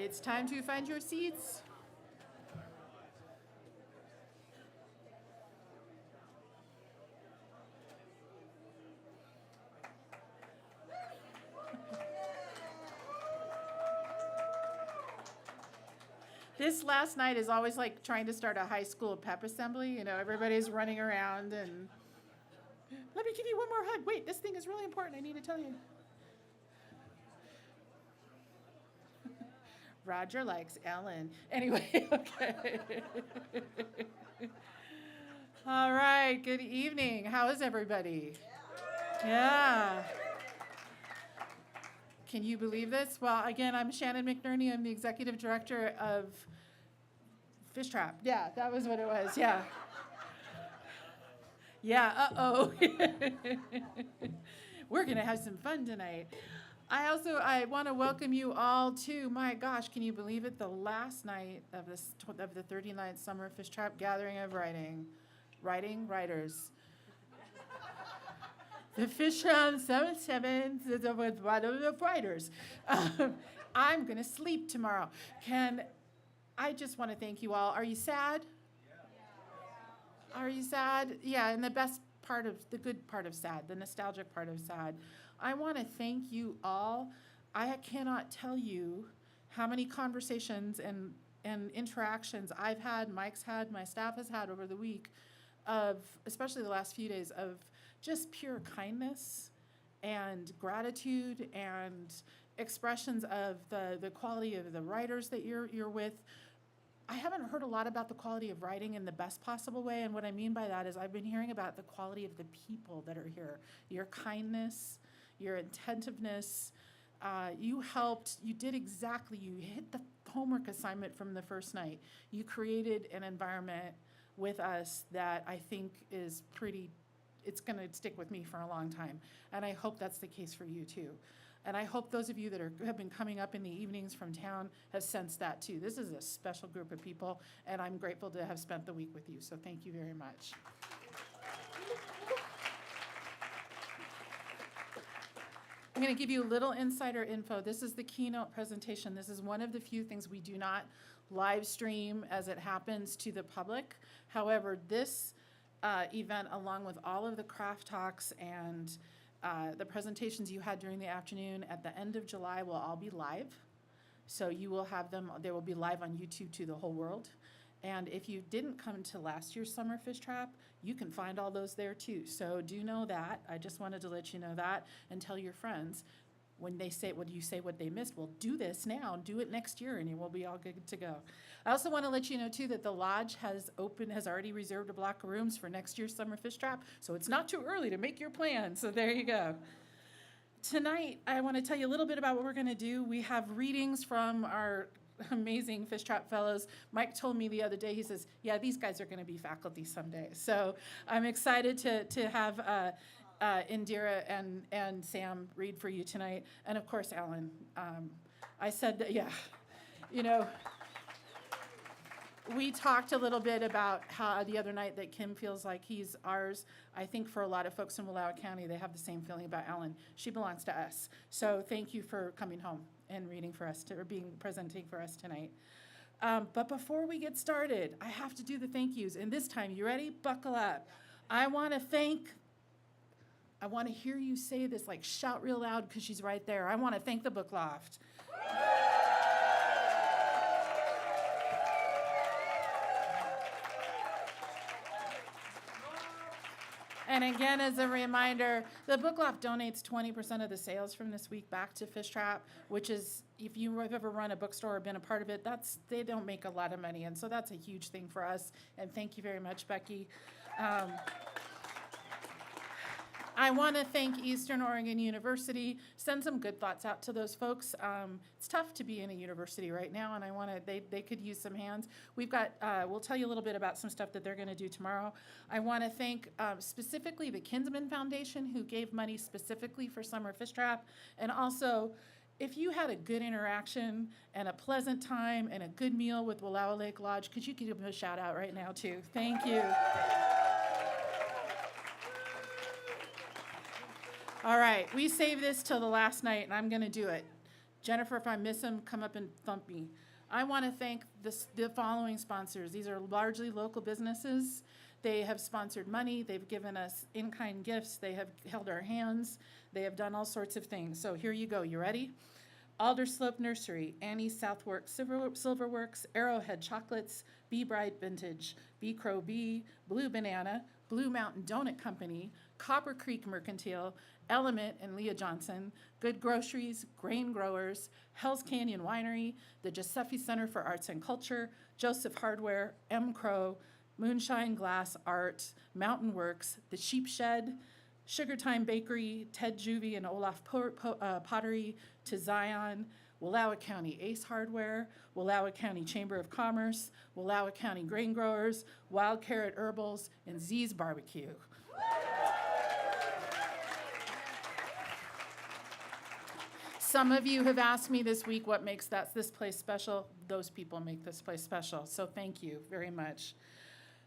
It's time to find your seats. This last night is always like trying to start a high school pep assembly. You know, everybody's running around and let me give you one more hug. Wait, this thing is really important. I need to tell you. Roger likes Ellen. Anyway, okay. All right, good evening. How is everybody? Yeah. Can you believe this? Well, again, I'm Shannon McNerney. I'm the executive director of Fishtrap. Yeah, that was what it was. Yeah. Yeah, uh-oh. We're going to have some fun tonight. I want to welcome you all to, my gosh, can you believe it? The last night of the 39th Summer Fishtrap Gathering of Writers. The Fish Round 77 with writers. I'm going to sleep tomorrow. I just want to thank you all. Are you sad? Are you sad? Yeah, and the good part of sad, the nostalgic part of sad. I want to thank you all. I cannot tell you how many conversations and interactions I've had, Mike's had, my staff has had over the week of, especially the last few days, of just pure kindness and gratitude and expressions of the quality of the writers that you're with. I haven't heard a lot about the quality of writing in the best possible way, and what I mean by that is I've been hearing about the quality of the people that are here, your kindness, your attentiveness. You hit the homework assignment from the first night. You created an environment with us that I think is it's going to stick with me for a long time. And I hope that's the case for you too. And I hope those of you that have been coming up in the evenings from town have sensed that too. This is a special group of people, and I'm grateful to have spent the week with you. So thank you very much. I'm going to give you a little insider info. This is the keynote presentation. This is one of the few things we do not live stream as it happens to the public. However, this event, along with all of the craft talks and the presentations you had during the afternoon at the end of July, will all be live. So you will have them, they will be live on YouTube to the whole world. And if you didn't come to last year's Summer Fishtrap, you can find all those there too. So do know that. I just wanted to let you know that and tell your friends. When they say, what do you say what they missed? Well, do this now, do it next year, and you will be all good to go. I also want to let you know, too, that the Lodge has already reserved a block of rooms for next year's Summer Fishtrap, so it's not too early to make your plans, so there you go. Tonight, I want to tell you a little bit about what we're going to do. We have readings from our amazing Fishtrap fellows. Mike told me the other day, he says, yeah, these guys are going to be faculty someday. So I'm excited to have Indira and Sam read for you tonight, and of course Alan. I said that, yeah, you know, we talked a little bit about how the other night that Kim feels like he's ours. I think for a lot of folks in Wallowa County, they have the same feeling about Alan. She belongs to us. So thank you for coming home and reading for us, or presenting for us tonight. But before we get started, I have to do the thank yous, and this time, you ready? Buckle up. I want to hear you say this, like shout real loud because she's right there. I want to thank the Book Loft. And again, as a reminder, the Book Loft donates 20% of the sales from this week back to Fishtrap, which is, if you have ever run a bookstore or been a part of it, they don't make a lot of money. And so that's a huge thing for us. And thank you very much, Becky. I want to thank Eastern Oregon University. Send some good thoughts out to those folks. It's tough to be in a university right now, and they could use some hands. We'll tell you a little bit about some stuff that they're going to do tomorrow. I want to thank specifically the Kinsman Foundation, who gave money specifically for Summer Fishtrap, and also, if you had a good interaction and a pleasant time and a good meal with Wallowa Lake Lodge, could you give them a shout out right now too? Thank you. All right, we saved this till the last night, and I'm going to do it. Jennifer, if I miss them, come up and thump me. I want to thank the following sponsors. These are largely local businesses. They have sponsored money. They've given us in-kind gifts. They have held our hands. They have done all sorts of things. So here you go. You ready? Alderslope Nursery, Annie's Southworks Silverworks, Arrowhead Chocolates, Bee Bride Vintage, Bee Crow Bee, Blue Banana, Blue Mountain Donut Company, Copper Creek Mercantile, Element and Leah Johnson, Good Groceries, Grain Growers, Hell's Canyon Winery, the Giuseppe Center for Arts and Culture, Joseph Hardware, M. Crow, Moonshine Glass Art, Mountain Works, The Sheep Shed, Sugar Time Bakery, Ted Juvie and Olaf Pottery, To Zion, Wallowa County Ace Hardware, Wallowa County Chamber of Commerce, Wallowa County Grain Growers, Wild Carrot Herbals, and Z's Barbecue. Some of you have asked me this week what makes this place special. Those people make this place special, so thank you very much.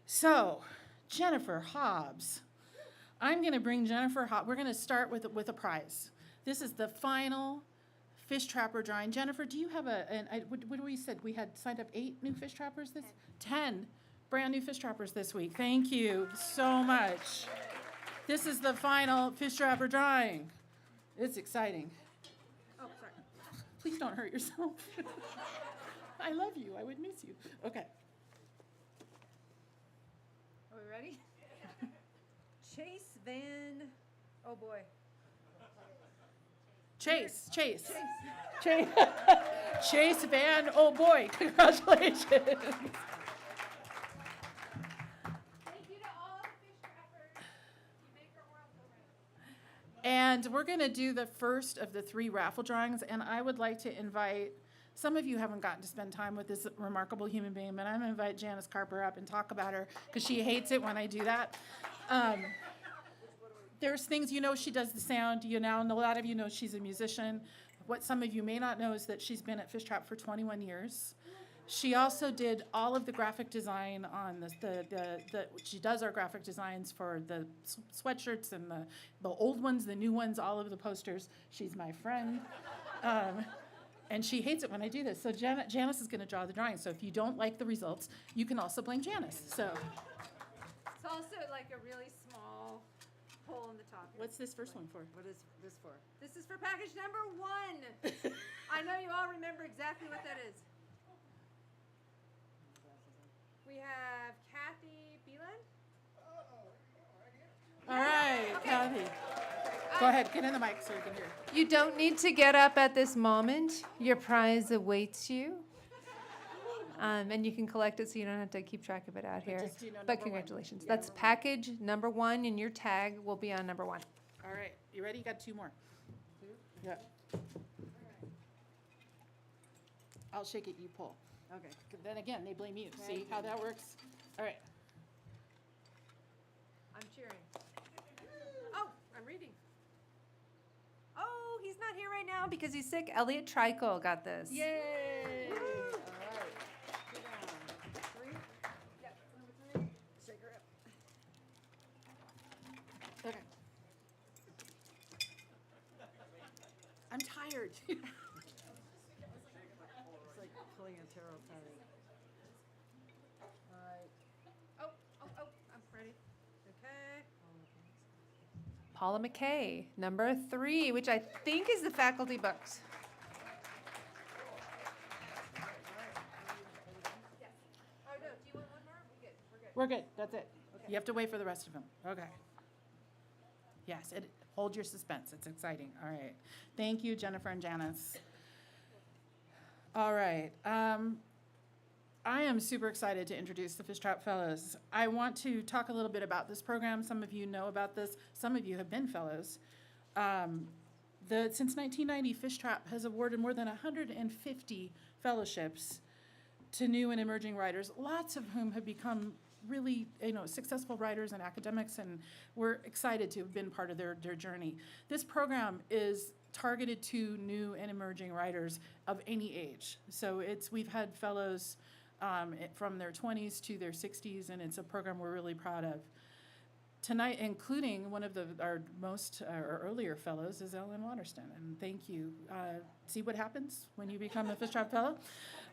So, Jennifer Hobbs. I'm going to bring Jennifer Hobbs. We're going to start with a prize. This is the final fish trapper drawing. Jennifer, do you have what we said? We had signed up 8 new fish trappers 10 brand new fish trappers this week. Thank you so much. This is the final fish trapper drawing. It's exciting. Oh, sorry. Please don't hurt yourself. I love you. I would miss you. Okay. Are we ready? Chase Van, oh boy. Chase Van, oh boy, congratulations. Thank you to all the fish trappers. You make our world go round. And we're gonna do the first of the 3 raffle drawings, and I would like to invite, some of you haven't gotten to spend time with this remarkable human being, but I'm gonna invite Janice Carper up and talk about her, because she hates it when I do that. There's things, she does the sound, a lot of you know she's a musician. What some of you may not know is that she's been at Fish Trap for 21 years. She also did all of the graphic design on she does our graphic designs for the sweatshirts and the old ones, the new ones, all of the posters. She's my friend. And she hates it when I do this. So Janice is gonna draw the drawing. So if you don't like the results, you can also blame Janice, so. It's also like a really small hole in the top. What's this first one for? What is this for? This is for package number 1. I know you all remember exactly what that is. We have Kathy Beelan. All right, Okay. Kathy. Go ahead, get in the mic so we can hear. You don't need to get up at this moment. Your prize awaits you. And you can collect it so you don't have to keep track of it out here. just, number But 1. congratulations. Yeah, That's package number 1, and your tag will be on number 1. All right, you ready? You got 2 more. 2? Yeah. I'll shake it, you pull. Okay. Then again, they blame you. Okay. See how that works? All right. I'm cheering. Oh, I'm reading. Oh, he's not here right now because he's sick. Elliot Trico got this. Yay! All right. Sit down. 3? Yep, number 3. Shake her up. Okay. I'm tired. It's like pulling a tarot card. All right. Oh, I'm ready. Okay. Paula McKay, number 3, which I think is the faculty books. Yes. Oh, no, do you want one more? We good. We're good. We're good, that's it. Okay. You have to wait for the rest of them. Okay. Yes, hold your suspense, it's exciting. All right. Thank you, Jennifer and Janice. All right. I am super excited to introduce the Fish Trap Fellows. I want to talk a little bit about this program. Some of you know about this. Some of you have been fellows. Since 1990, Fish Trap has awarded more than 150 fellowships to new and emerging writers, lots of whom have become really successful writers and academics, and we're excited to have been part of their journey. This program is targeted to new and emerging writers of any age. So we've had fellows from their 20s to their 60s, and it's a program we're really proud of. tonight, including one of our earlier fellows, is Ellen Waterston, and thank you. See what happens when you become a Fishtrap Fellow?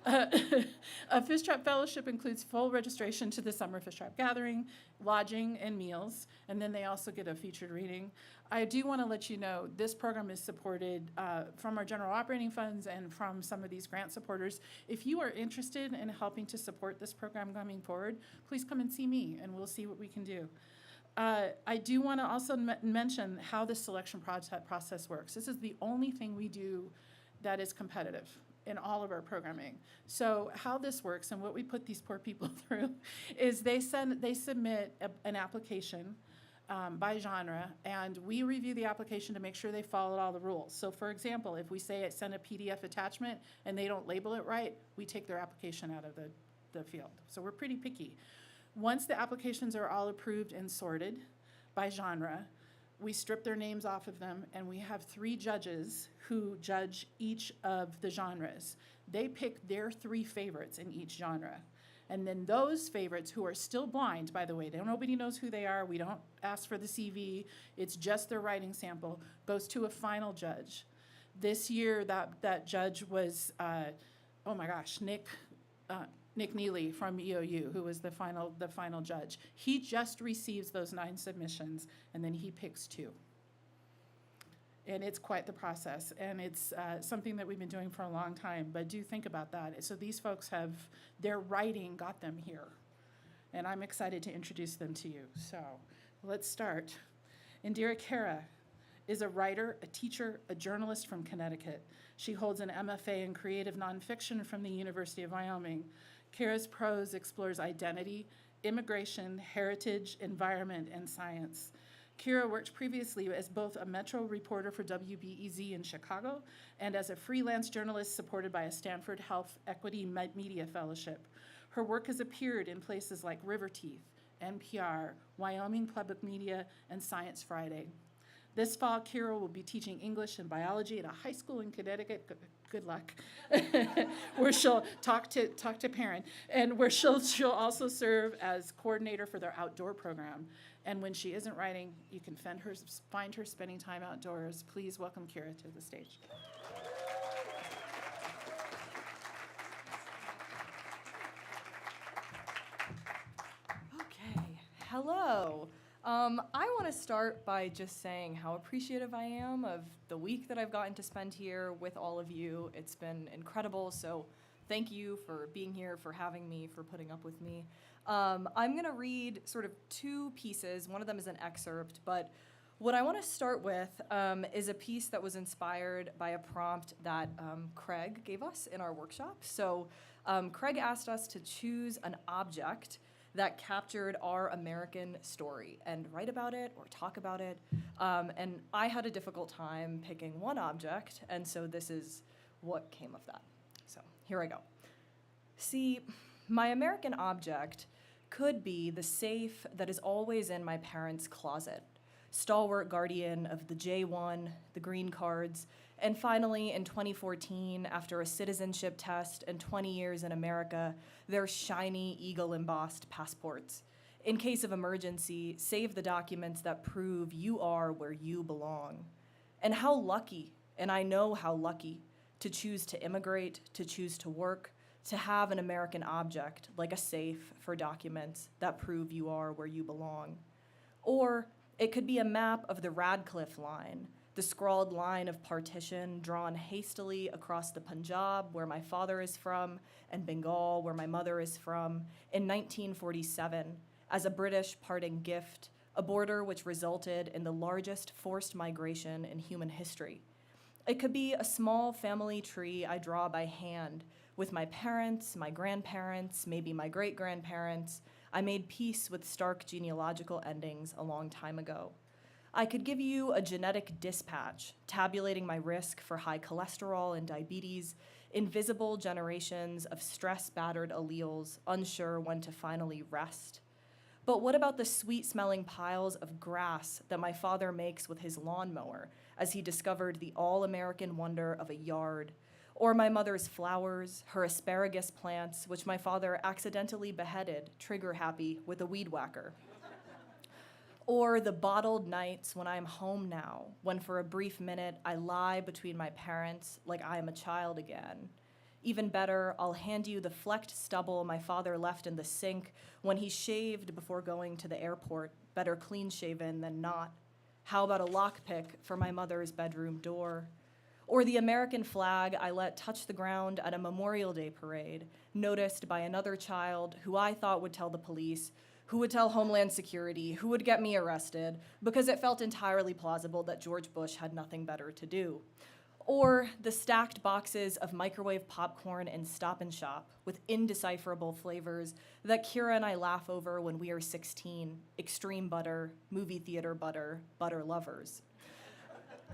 A Fishtrap Fellowship includes full registration to the Summer Fishtrap Gathering, lodging, and meals, and then they also get a featured reading. I do want to let you know this program is supported from our general operating funds and from some of these grant supporters. If you are interested in helping to support this program coming forward, please come and see me, and we'll see what we can do. I do want to also mention how the selection process works. This is the only thing we do that is competitive in all of our programming. So how this works and what we put these poor people through is they submit an application by genre, and we review the application to make sure they followed all the rules. So for example, if we say send a PDF attachment and they don't label it right, we take their application out of the field. So we're pretty picky. Once the applications are all approved and sorted by genre, we strip their names off of them, and we have 3 judges who judge each of the genres. They pick their 3 favorites in each genre. And then those favorites, who are still blind, by the way, nobody knows who they are, we don't ask for the CV, it's just their writing sample, goes to a final judge. This year, that judge was, Nick Neely from EOU, who was the final judge. He just receives those 9 submissions, and then he picks 2. And it's quite the process, and it's something that we've been doing for a long time, but do think about that. So these folks their writing got them here, and I'm excited to introduce them to you. So let's start. Indira Khera is a writer, a teacher, a journalist from Connecticut. She holds an MFA in creative nonfiction from the University of Wyoming. Khera's prose explores identity, immigration, heritage, environment, and science. Khera worked previously as both a Metro reporter for WBEZ in Chicago and as a freelance journalist supported by a Stanford Health Equity Media Fellowship. Her work has appeared in places like River Teeth, NPR, Wyoming Public Media, and Science Friday. This fall, Khera will be teaching English and biology at a high school in Connecticut. Good luck. Where she'll talk to parent, and where she'll also serve as coordinator for their outdoor program. And when she isn't writing, you can find her spending time outdoors. Please welcome Khera to the stage. Okay, hello. I want to start by just saying how appreciative I am of the week that I've gotten to spend here with all of you. It's been incredible, so thank you for being here, for having me, for putting up with me. I'm going to read sort of 2 pieces. One of them is an excerpt, but what I want to start with is a piece that was inspired by a prompt that Craig gave us in our workshop. So Craig asked us to choose an object that captured our American story and write about it or talk about it. And I had a difficult time picking one object, and so this is what came of that. So here I go. See, my American object could be the safe that is always in my parents' closet, stalwart guardian of the J1, the green cards, and finally, in 2014, after a citizenship test and 20 years in America, their shiny eagle-embossed passports. In case of emergency, save the documents that prove you are where you belong. And how lucky, and I know how lucky, to choose to immigrate, to choose to work, to have an American object like a safe for documents that prove you are where you belong. Or it could be a map of the Radcliffe Line, the scrawled line of partition drawn hastily across the Punjab, where my father is from, and Bengal, where my mother is from, in 1947, as a British parting gift, a border which resulted in the largest forced migration in human history. It could be a small family tree I draw by hand, with my parents, my grandparents, maybe my great-grandparents. I made peace with stark genealogical endings a long time ago. I could give you a genetic dispatch, tabulating my risk for high cholesterol and diabetes, invisible generations of stress-battered alleles, unsure when to finally rest. But what about the sweet-smelling piles of grass that my father makes with his lawnmower as he discovered the all-American wonder of a yard? Or my mother's flowers, her asparagus plants, which my father accidentally beheaded, trigger-happy, with a weed whacker? Or the bottled nights when I'm home now, when for a brief minute I lie between my parents like I am a child again. Even better, I'll hand you the flecked stubble my father left in the sink when he shaved before going to the airport, better clean shaven than not. How about a lockpick for my mother's bedroom door? Or the American flag I let touch the ground at a Memorial Day parade, noticed by another child who I thought would tell the police, who would tell Homeland Security, who would get me arrested, because it felt entirely plausible that George Bush had nothing better to do. Or the stacked boxes of microwave popcorn in Stop and Shop with indecipherable flavors that Khera and I laugh over when we are 16, extreme butter, movie theater butter, butter lovers.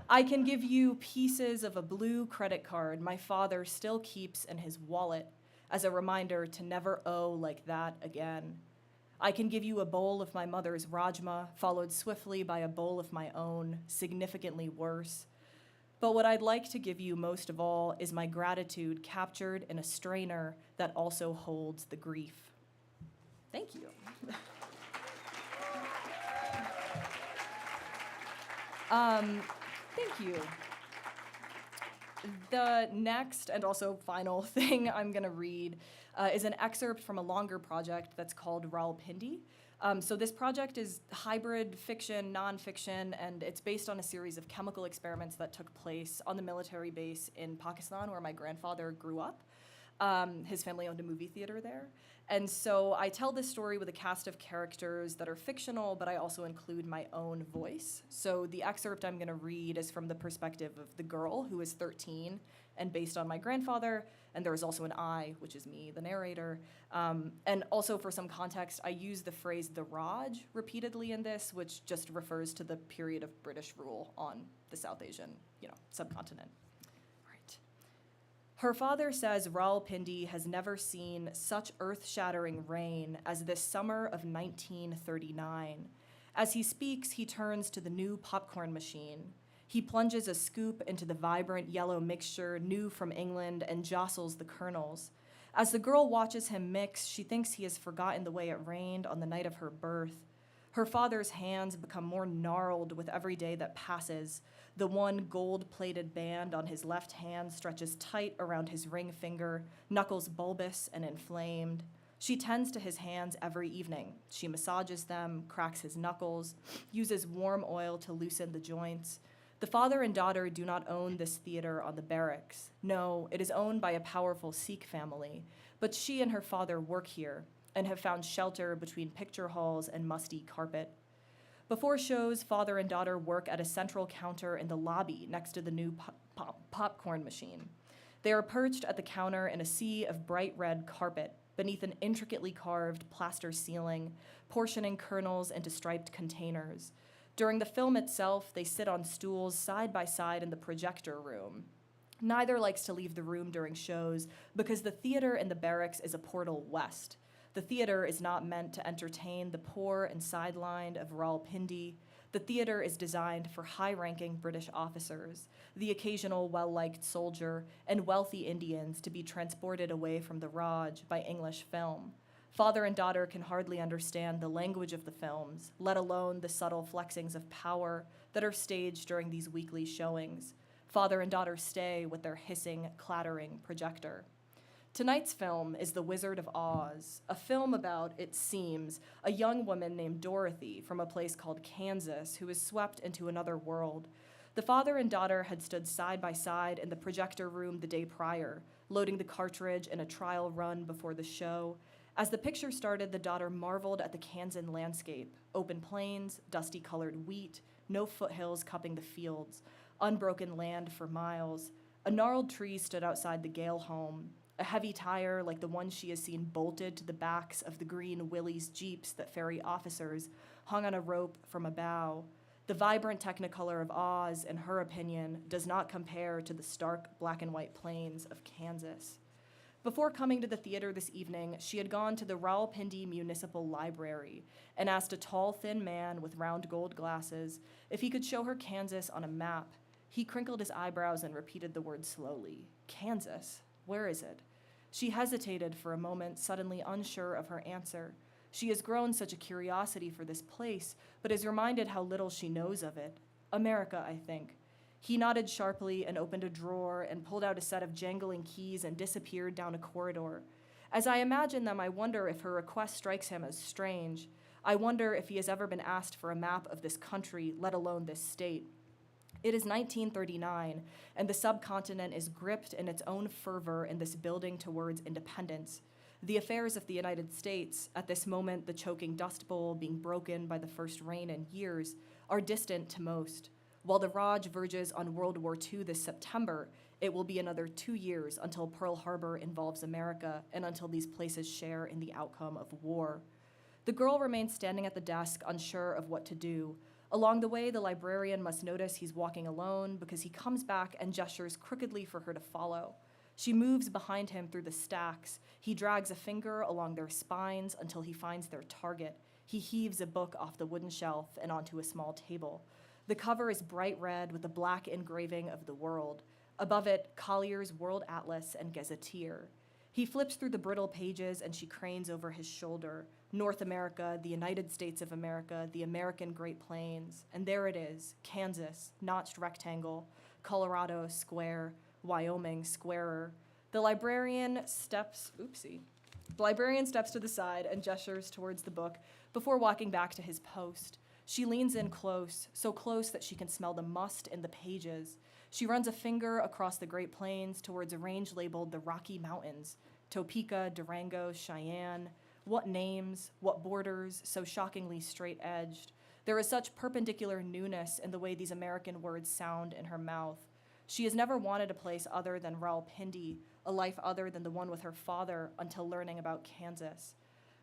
I can give you pieces of a blue credit card my father still keeps in his wallet as a reminder to never owe like that again. I can give you a bowl of my mother's rajma, followed swiftly by a bowl of my own, significantly worse. But what I'd like to give you most of all is my gratitude captured in a strainer that also holds the grief. Thank you. Thank you. The next and also final thing I'm going to read is an excerpt from a longer project that's called Rawalpindi. So this project is hybrid fiction, nonfiction, and it's based on a series of chemical experiments that took place on the military base in Pakistan where my grandfather grew up. His family owned a movie theater there. And so I tell this story with a cast of characters that are fictional, but I also include my own voice. So the excerpt I'm going to read is from the perspective of the girl, who is 13, and based on my grandfather. And there is also an I, which is me, the narrator. And also for some context, I use the phrase the Raj repeatedly in this, which just refers to the period of British rule on the South Asian, subcontinent. Right. Her father says Rawalpindi has never seen such earth-shattering rain as this summer of 1939. As he speaks, he turns to the new popcorn machine. He plunges a scoop into the vibrant yellow mixture new from England and jostles the kernels. As the girl watches him mix, she thinks he has forgotten the way it rained on the night of her birth. Her father's hands become more gnarled with every day that passes. The one gold-plated band on his left hand stretches tight around his ring finger, knuckles bulbous and inflamed. She tends to his hands every evening. She massages them, cracks his knuckles, uses warm oil to loosen the joints. The father and daughter do not own this theater on the barracks. No, it is owned by a powerful Sikh family, but she and her father work here and have found shelter between picture halls and musty carpet. Before shows, father and daughter work at a central counter in the lobby next to the new popcorn machine. They are perched at the counter in a sea of bright red carpet beneath an intricately carved plaster ceiling, portioning kernels into striped containers. During the film itself, they sit on stools side by side in the projector room. Neither likes to leave the room during shows because the theater in the barracks is a portal west. The theater is not meant to entertain the poor and sidelined of Rawalpindi. The theater is designed for high-ranking British officers, the occasional well-liked soldier, and wealthy Indians to be transported away from the Raj by English film. Father and daughter can hardly understand the language of the films, let alone the subtle flexings of power that are staged during these weekly showings. Father and daughter stay with their hissing, clattering projector. Tonight's film is The Wizard of Oz, a film about, it seems, a young woman named Dorothy from a place called Kansas who is swept into another world. The father and daughter had stood side by side in the projector room the day prior, loading the cartridge in a trial run before the show. As the picture started, the daughter marveled at the Kansan landscape, open plains, dusty-colored wheat, no foothills cupping the fields, unbroken land for miles. A gnarled tree stood outside the Gale home. A heavy tire, like the one she has seen bolted to the backs of the green Willys Jeeps that ferry officers, hung on a rope from a bough. The vibrant technicolor of Oz, in her opinion, does not compare to the stark black and white plains of Kansas. Before coming to the theater this evening, she had gone to the Rawalpindi Municipal Library and asked a tall, thin man with round gold glasses if he could show her Kansas on a map. He crinkled his eyebrows and repeated the word slowly. Kansas? Where is it? She hesitated for a moment, suddenly unsure of her answer. She has grown such a curiosity for this place, but is reminded how little she knows of it. America, I think. He nodded sharply and opened a drawer and pulled out a set of jangling keys and disappeared down a corridor. As I imagine them, I wonder if her request strikes him as strange. I wonder if he has ever been asked for a map of this country, let alone this state. It is 1939, and the subcontinent is gripped in its own fervor in this building towards independence. The affairs of the United States, at this moment the choking dust bowl being broken by the first rain in years, are distant to most. While the Raj verges on World War II this September, it will be another 2 years until Pearl Harbor involves America and until these places share in the outcome of war. The girl remains standing at the desk, unsure of what to do. Along the way, the librarian must notice he's walking alone because he comes back and gestures crookedly for her to follow. She moves behind him through the stacks. He drags a finger along their spines until he finds their target. He heaves a book off the wooden shelf and onto a small table. The cover is bright red with a black engraving of the world. Above it, Collier's World Atlas and Gazetteer. He flips through the brittle pages and she cranes over his shoulder. North America, the United States of America, the American Great Plains. And there it is, Kansas, notched rectangle, Colorado, square, Wyoming, squarer. The librarian steps to the side and gestures towards the book before walking back to his post. She leans in close, so close that she can smell the must in the pages. She runs a finger across the Great Plains towards a range labeled the Rocky Mountains, Topeka, Durango, Cheyenne. What names, what borders, so shockingly straight-edged. There is such perpendicular newness in the way these American words sound in her mouth. She has never wanted a place other than Rawalpindi, a life other than the one with her father, until learning about Kansas.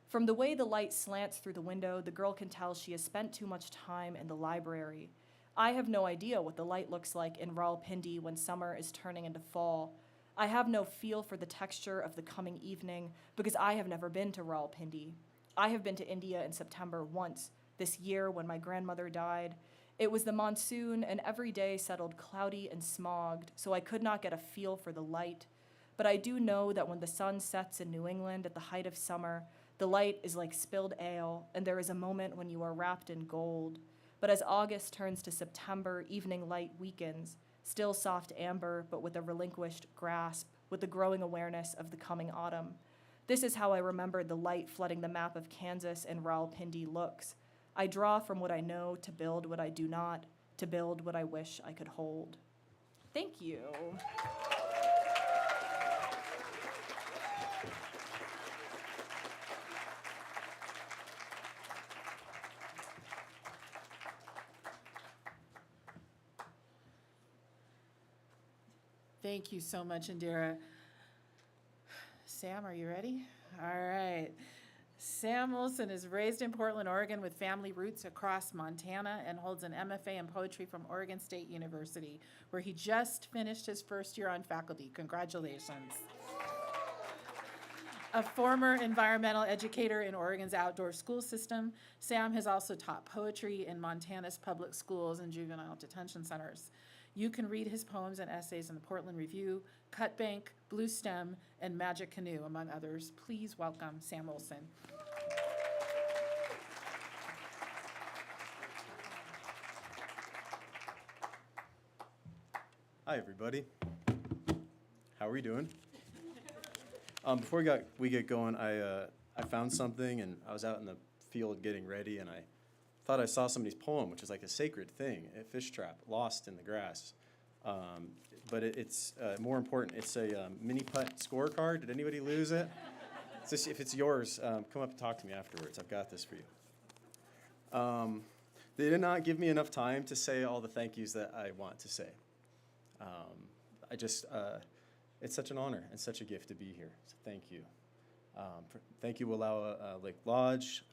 From the way the light slants through the window, the girl can tell she has spent too much time in the library. I have no idea what the light looks like in Rawalpindi when summer is turning into fall. I have no feel for the texture of the coming evening because I have never been to Rawalpindi. I have been to India in September once, this year when my grandmother died. It was the monsoon and every day settled cloudy and smogged, so I could not get a feel for the light. But I do know that when the sun sets in New England at the height of summer, the light is like spilled ale, and there is a moment when you are wrapped in gold. But as August turns to September, evening light weakens, still soft amber, but with a relinquished grasp, with the growing awareness of the coming autumn. This is how I remembered the light flooding the map of Kansas and Rawalpindi looks. I draw from what I know to build what I do not, to build what I wish I could hold. Thank you. Thank you so much, Indira. Sam, are you ready? All right. Sam Olson is raised in Portland, Oregon with family roots across Montana and holds an MFA in poetry from Oregon State University, where he just finished his first year on faculty. Congratulations. A former environmental educator in Oregon's outdoor school system, Sam has also taught poetry in Montana's public schools and juvenile detention centers. You can read his poems and essays in the Portland Review, Cutbank, Blue Stem, and Magic Canoe, among others. Please welcome Sam Olson. Hi, everybody. How are we doing? Before we get going, I found something, and I was out in the field getting ready, and I thought I saw somebody's poem, which is like a sacred thing, a fish trap, lost in the grass. But it's more important, it's a mini putt scorecard. Did anybody lose it? If it's yours, come up and talk to me afterwards. I've got this for you. They did not give me enough time to say all the thank yous that I want to say. It's such an honor and such a gift to be here, so thank you. Thank you, Wallowa Lake Lodge.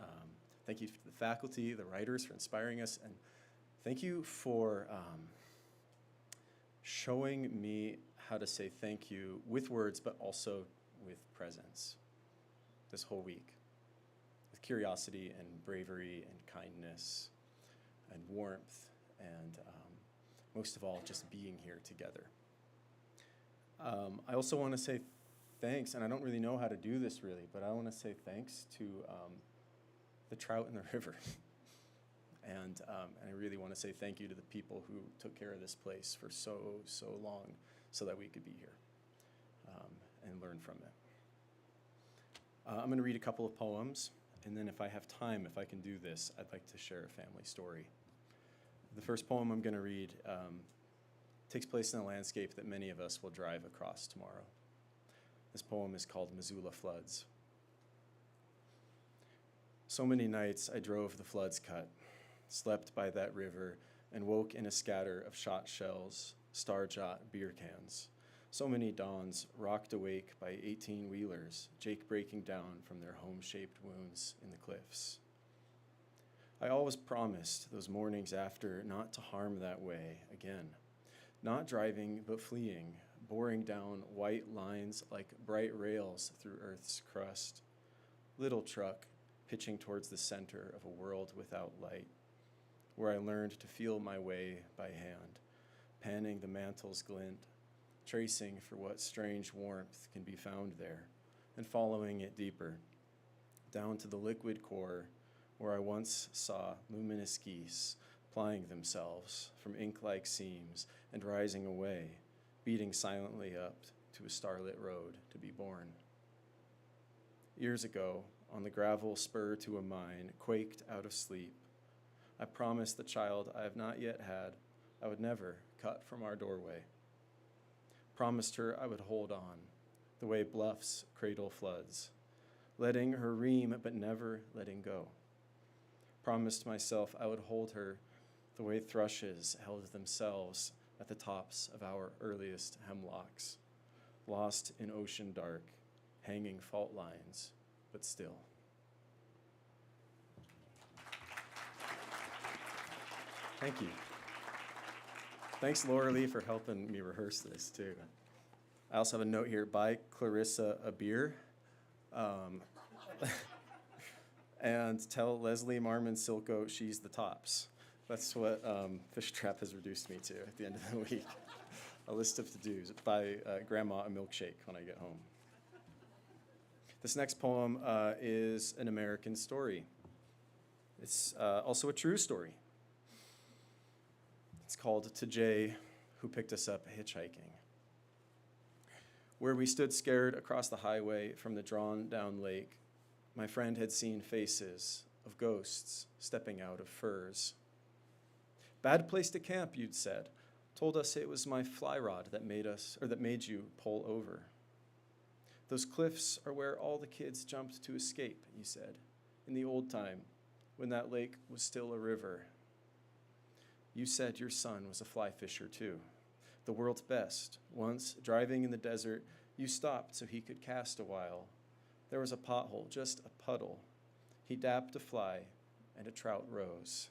Thank you to the faculty, the writers for inspiring us, and thank you for showing me how to say thank you with words, but also with presence this whole week, with curiosity and bravery and kindness and warmth, and most of all, just being here together. I also want to say thanks, and I don't really know how to do this really, but I want to say thanks to the trout in the river. And I really want to say thank you to the people who took care of this place for so long so that we could be here and learn from it. I'm going to read a couple of poems, and then if I have time, if I can do this, I'd like to share a family story. The first poem I'm going to read takes place in a landscape that many of us will drive across tomorrow. This poem is called Missoula Floods. So many nights I drove the floods cut, slept by that river, and woke in a scatter of shot shells, star-jot beer cans. So many dawns rocked awake by 18-wheelers, Jake breaking down from their home-shaped wounds in the cliffs. I always promised those mornings after not to harm that way again. Not driving, but fleeing, boring down white lines like bright rails through Earth's crust. Little truck, pitching towards the center of a world without light, where I learned to feel my way by hand, panning the mantle's glint, tracing for what strange warmth can be found there, and following it deeper, down to the liquid core, where I once saw luminous geese plying themselves from ink-like seams and rising away, beating silently up to a starlit road to be born. Years ago, on the gravel spur to a mine, quaked out of sleep, I promised the child I have not yet had I would never cut from our doorway. Promised her I would hold on, the way bluffs cradle floods, letting her ream but never letting go. Promised myself I would hold her the way thrushes held themselves at the tops of our earliest hemlocks, lost in ocean dark, hanging fault lines, but still. Thank you. Thanks, Laura Lee, for helping me rehearse this, too. I also have a note here by Clarissa Abir. And tell Leslie Marmon Silko she's the tops. That's what Fishtrap has reduced me to at the end of the week. A list of to-dos. Buy Grandma a milkshake when I get home. This next poem is an American story. It's also a true story. It's called To Jay, Who Picked Us Up Hitchhiking. Where we stood scared across the highway from the drawn-down lake, my friend had seen faces of ghosts stepping out of firs. Bad place to camp, you'd said. Told us it was my fly rod that made you pull over. Those cliffs are where all the kids jumped to escape, you said, in the old time, when that lake was still a river. You said your son was a fly fisher too, the world's best. Once, driving in the desert, you stopped so he could cast a while. There was a pothole, just a puddle. He dapped a fly, and a trout rose.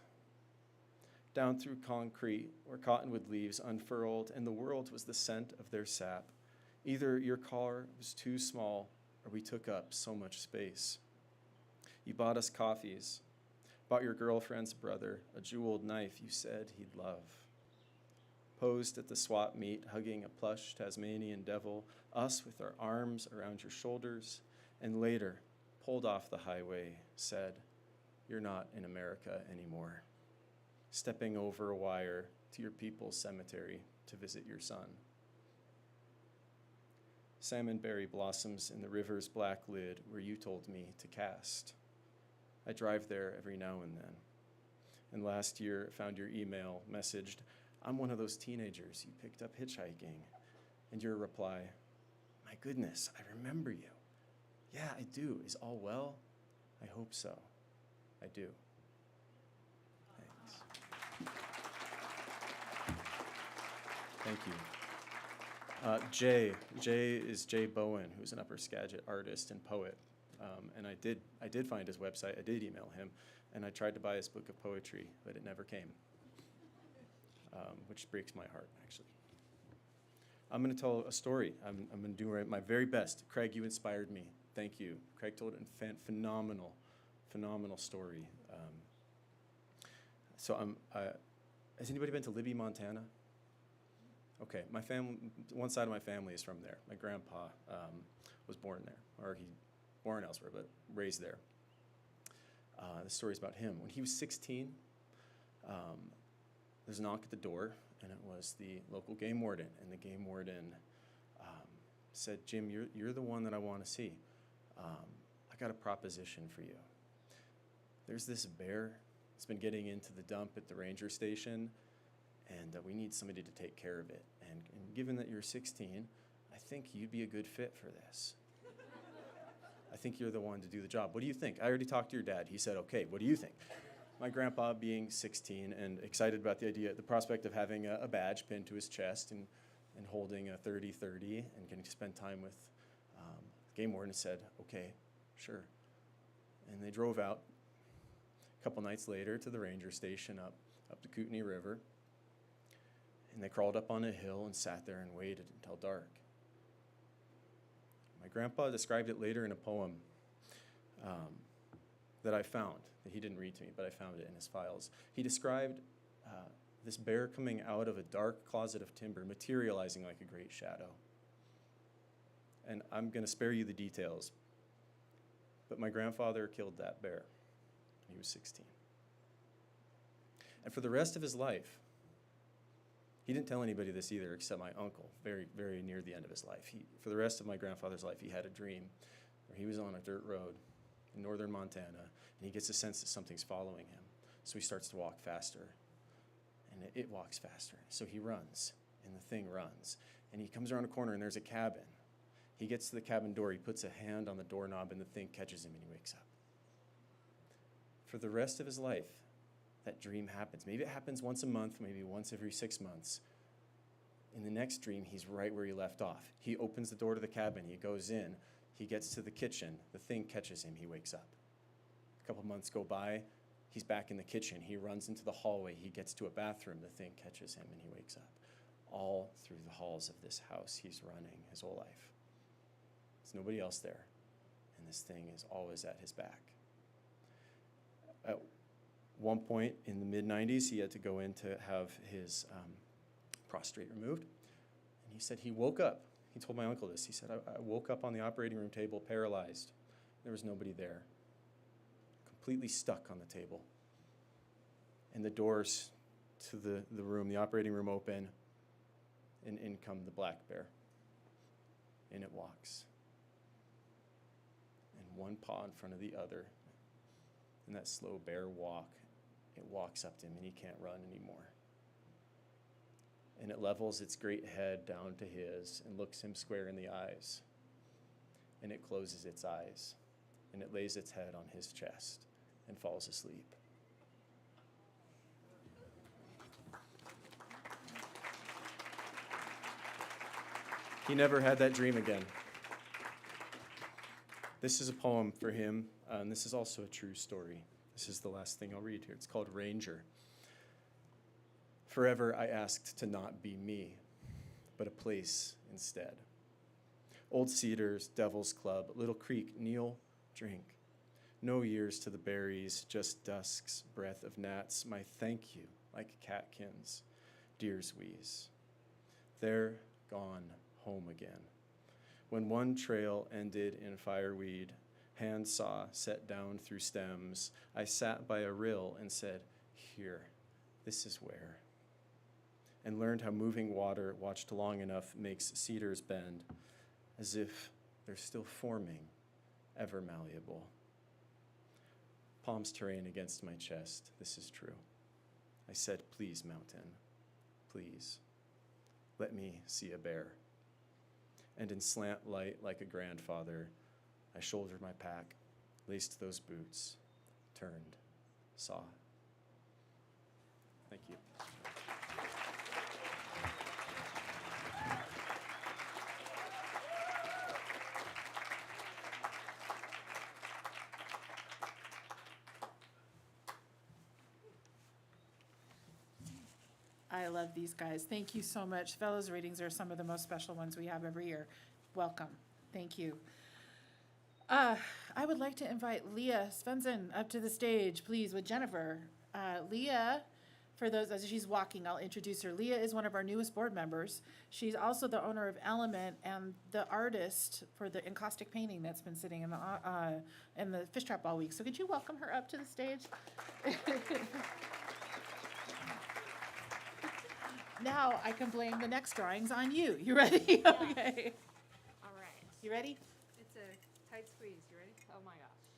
Down through concrete, where cottonwood leaves unfurled, and the world was the scent of their sap. Either your car was too small, or we took up so much space. You bought us coffees, bought your girlfriend's brother a jeweled knife you said he'd love. Posed at the swap meet, hugging a plush Tasmanian devil, us with our arms around your shoulders, and later, pulled off the highway, said, "You're not in America anymore," stepping over a wire to your people's cemetery to visit your son. Salmonberry blossoms in the river's black lid where you told me to cast. I drive there every now and then. And last year, found your email messaged, "I'm one of those teenagers you picked up hitchhiking." And your reply, "My goodness, I remember you. Yeah, I do. Is all well? I hope so. I do." Thanks. Thank you. Jay is Jay Bowen, who's an Upper Skagit artist and poet. And I did find his website. I did email him, and I tried to buy his book of poetry, but it never came, which breaks my heart, actually. I'm going to tell a story. I'm going to do my very best. Craig, you inspired me. Thank you. Craig told a phenomenal story. Has anybody been to Libby, Montana? Okay, my family, one side of my family is from there. My grandpa was born there, or he born elsewhere, but raised there. The story's about him. When he was 16, there's a knock at the door, and it was the local game warden. And the game warden said, Jim, you're the one that I want to see. I got a proposition for you. There's this bear that's been getting into the dump at the ranger station, and we need somebody to take care of it. And given that you're 16, I think you'd be a good fit for this. I think you're the one to do the job. What do you think? I already talked to your dad. He said, okay, what do you think? My grandpa, being 16 and excited about the prospect of having a badge pinned to his chest and holding a 30-30 and getting to spend time with the game warden, said, okay, sure. And they drove out a couple nights later to the ranger station up the Kootenai River. And they crawled up on a hill and sat there and waited until dark. My grandpa described it later in a poem that I found, that he didn't read to me, but I found it in his files. He described this bear coming out of a dark closet of timber, materializing like a great shadow. And I'm going to spare you the details, but my grandfather killed that bear when he was 16. And for the rest of his life, he didn't tell anybody this either except my uncle, very, very near the end of his life. For the rest of my grandfather's life, he had a dream where he was on a dirt road in northern Montana, and he gets a sense that something's following him. So he starts to walk faster, and it walks faster. So he runs, and the thing runs. And he comes around a corner, and there's a cabin. He gets to the cabin door, he puts a hand on the doorknob, and the thing catches him, and he wakes up. For the rest of his life, that dream happens. Maybe it happens once a month, maybe once every 6 months. In the next dream, he's right where he left off. He opens the door to the cabin, he goes in, he gets to the kitchen, the thing catches him, he wakes up. A couple months go by, he's back in the kitchen, he runs into the hallway, he gets to a bathroom, the thing catches him, and he wakes up. All through the halls of this house, he's running his whole life. There's nobody else there, and this thing is always at his back. At one point in the mid-90s, he had to go in to have his prostrate removed. And he said he woke up. He told my uncle this. He said, I woke up on the operating room table paralyzed. There was nobody there. Completely stuck on the table. And the doors to the room, the operating room open, and in come the black bear. In it walks. And one paw in front of the other. And that slow bear walk, it walks up to him and he can't run anymore. And it levels its great head down to his and looks him square in the eyes. And it closes its eyes and it lays its head on his chest and falls asleep. He never had that dream again. This is a poem for him, and this is also a true story. This is the last thing I'll read here. It's called Ranger. Forever I asked to not be me, but a place instead. Old Cedars, Devil's Club, Little Creek, kneel, drink. No years to the berries, just dusk's breath of gnats. My thank you, like catkins, deer's wheeze. They're gone home again. When one trail ended in fireweed, handsaw set down through stems, I sat by a rill and said, here, this is where. And learned how moving water, watched long enough, makes cedars bend, as if they're still forming, ever malleable. Palms terrain against my chest, this is true. I said, please, mountain, please, let me see a bear. And in slant light like a grandfather, I shouldered my pack, laced those boots, turned, saw. Thank you. I love these guys. Thank you so much. Fellows readings are some of the most special ones we have every year. Welcome. Thank you. I would like to invite Leah Svensson up to the stage, please, with Jennifer. Leah For those, as she's walking, I'll introduce her. Leah is one of our newest board members. She's also the owner of Element and the artist for the encaustic painting that's been sitting in the fish trap all week. So could you welcome her up to the stage? Now I can blame the next drawings on you. You ready? Okay. All right. You ready? It's a tight squeeze. You ready? Oh my gosh.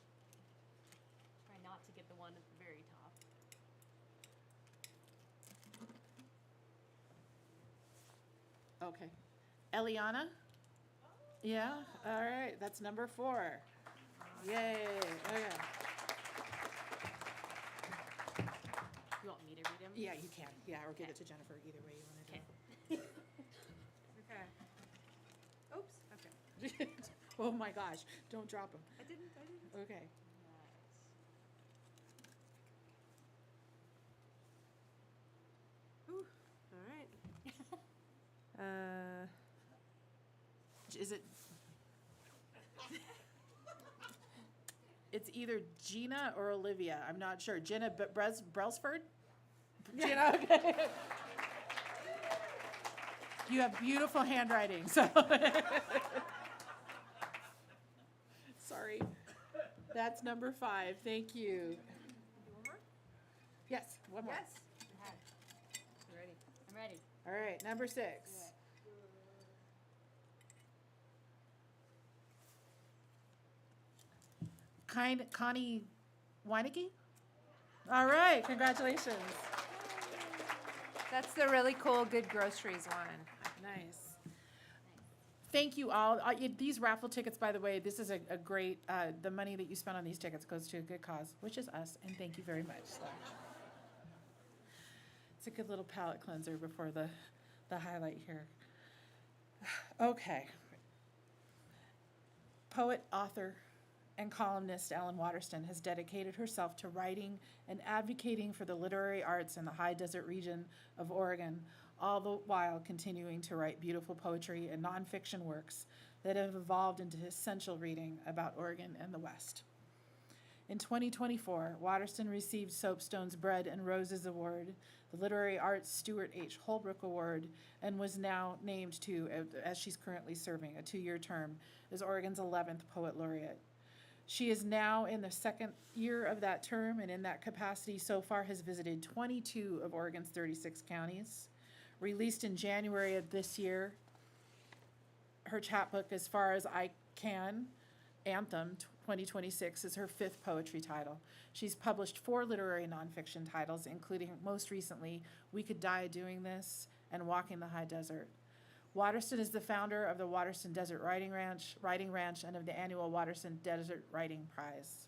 Try not to get the one at the very top. Okay. Eliana? Yeah? All right. That's number 4. Yay. Okay. You want me to read them? Yeah, you can. Yeah, or give it to Jennifer, either way you want to do it. Okay. Oops. Okay. Oh my gosh, don't drop them. I didn't. Okay. Ooh. All right. Is it? It's either Gina or Olivia. I'm not sure. Gina Brelsford? Gina, okay. You have beautiful handwriting, so. Sorry. That's number 5. Thank you. One more? Yes, one more. Yes. You ready? I'm ready. All right, number 6. Connie Weinecke? All right, congratulations. That's the really cool Good Groceries one. Nice. Thank you all. These raffle tickets, by the way, this is a great, the money that you spend on these tickets goes to a good cause, which is us, and thank you very much. So. It's a good little palate cleanser before the highlight here. Okay. Poet, author, and columnist Ellen Waterston has dedicated herself to writing and advocating for the literary arts in the high desert region of Oregon, all the while continuing to write beautiful poetry and nonfiction works that have evolved into essential reading about Oregon and the West. In 2024, Waterston received Soapstone's Bread and Roses Award, the Literary Arts Stuart H. Holbrook Award, and was now named to, as she's currently serving, a 2-year term as Oregon's 11th Poet Laureate. She is now in the 2nd year of that term, and in that capacity so far has visited 22 of Oregon's 36 counties. Released in January of this year, her chapbook, As Far As I Can, Anthem 2026, is her 5th poetry title. She's published 4 literary nonfiction titles, including most recently, We Could Die Doing This and Walking the High Desert. Waterston is the founder of the Waterston Desert Writing Ranch, and of the annual Waterston Desert Writing Prize.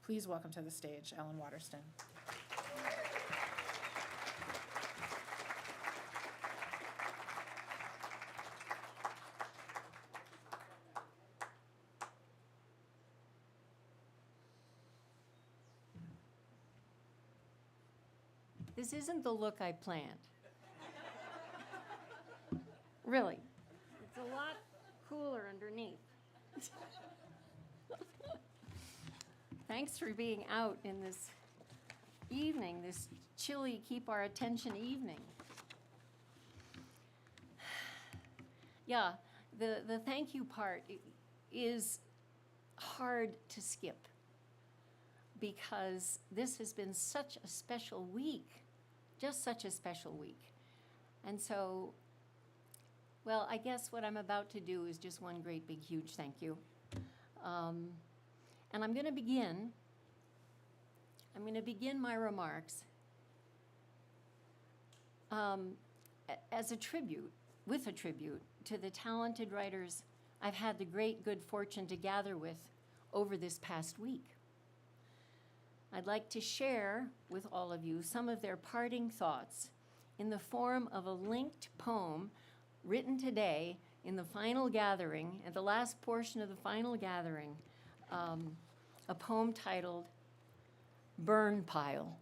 Please welcome to the stage Ellen Waterston. This isn't the look I planned. Really. It's a lot cooler underneath. Thanks for being out in this evening, this chilly, keep our attention evening. Yeah, the thank you part is hard to skip because this has been such a special week, just such a special week. And so, well, I guess what I'm about to do is just one great big huge thank you. And I'm going to begin my remarks as a tribute, with a tribute to the talented writers I've had the great good fortune to gather with over this past week. I'd like to share with all of you some of their parting thoughts in the form of a linked poem written today in the final gathering, at the last portion of the final gathering, a poem titled Burn Pile.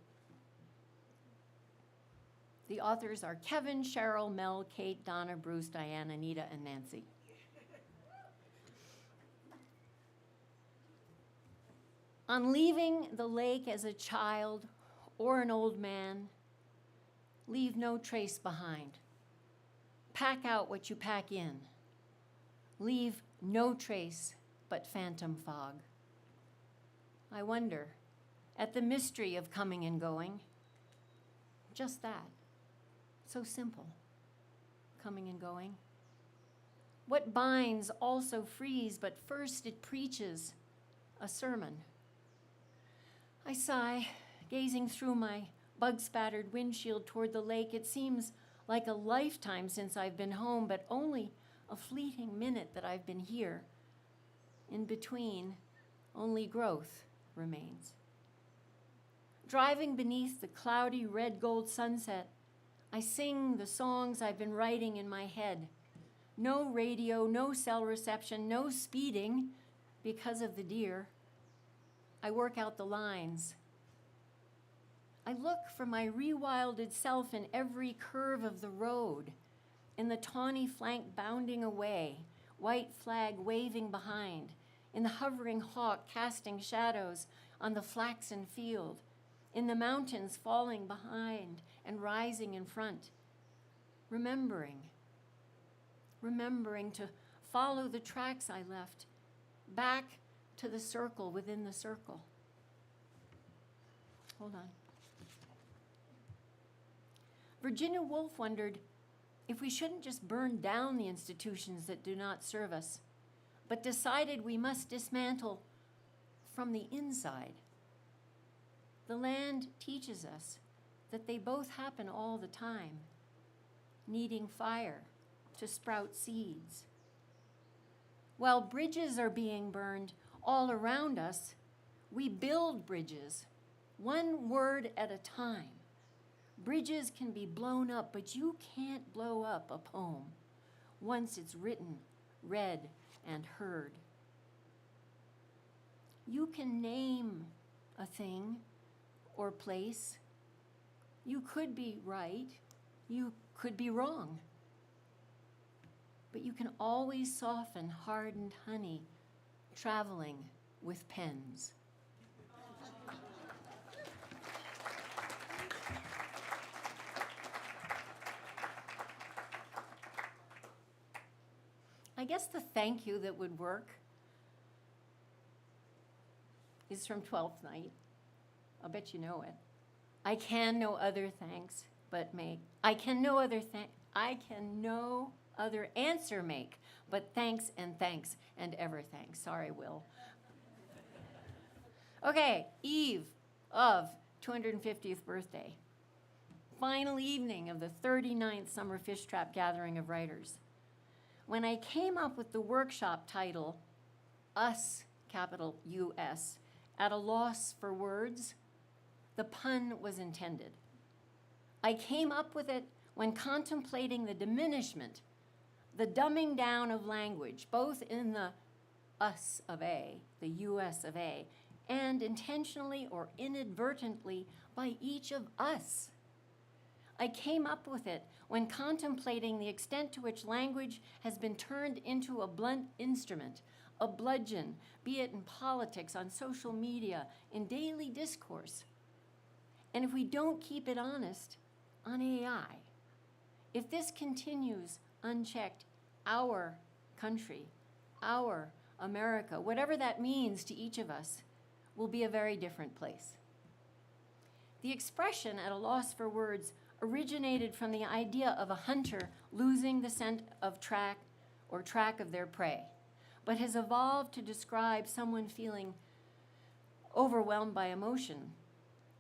The authors are Kevin, Cheryl, Mel, Kate, Donna, Bruce, Diane, Anita, and Nancy. On leaving the lake as a child or an old man, Leave no trace behind. Pack out what you pack in. Leave no trace but phantom fog. I wonder at the mystery of coming and going. Just that. So simple. Coming and going. What binds also frees, but first it preaches a sermon. I sigh, gazing through my bug-spattered windshield toward the lake. It seems like a lifetime since I've been home, but only a fleeting minute that I've been here. In between, only growth remains. Driving beneath the cloudy red-gold sunset, I sing the songs I've been writing in my head. No radio, no cell reception, no speeding because of the deer. I work out the lines. I look for my rewilded self in every curve of the road, in the tawny flank bounding away, white flag waving behind, in the hovering hawk casting shadows on the flaxen field, in the mountains falling behind and rising in front, remembering to follow the tracks I left, back to the circle within the circle. Hold on. Virginia Woolf wondered if we shouldn't just burn down the institutions that do not serve us, but decided we must dismantle from the inside. The land teaches us that they both happen all the time, needing fire to sprout seeds. While bridges are being burned all around us, we build bridges, one word at a time. Bridges can be blown up, but you can't blow up a poem once it's written, read, and heard. You can name a thing or place. You could be right, you could be wrong. But you can always soften hardened honey traveling with pens. I guess the thank you that would work is from 12th Night. I'll bet you know it. I can no other thanks but make. I can no other answer make, but thanks and ever thanks. Sorry, Will. Okay, eve of 250th birthday. Final evening of the 39th Summer Fishtrap gathering of writers. When I came up with the workshop title, Us, capital U-S, at a loss for words, the pun was intended. I came up with it when contemplating the diminishment, the dumbing down of language, both in the us of A, the US of A, and intentionally or inadvertently by each of us. I came up with it when contemplating the extent to which language has been turned into a blunt instrument, a bludgeon, be it in politics, on social media, in daily discourse. And if we don't keep it honest, on AI, if this continues unchecked, our country, our America, whatever that means to each of us, will be a very different place. The expression at a loss for words originated from the idea of a hunter losing the scent of track of their prey, but has evolved to describe someone feeling overwhelmed by emotion,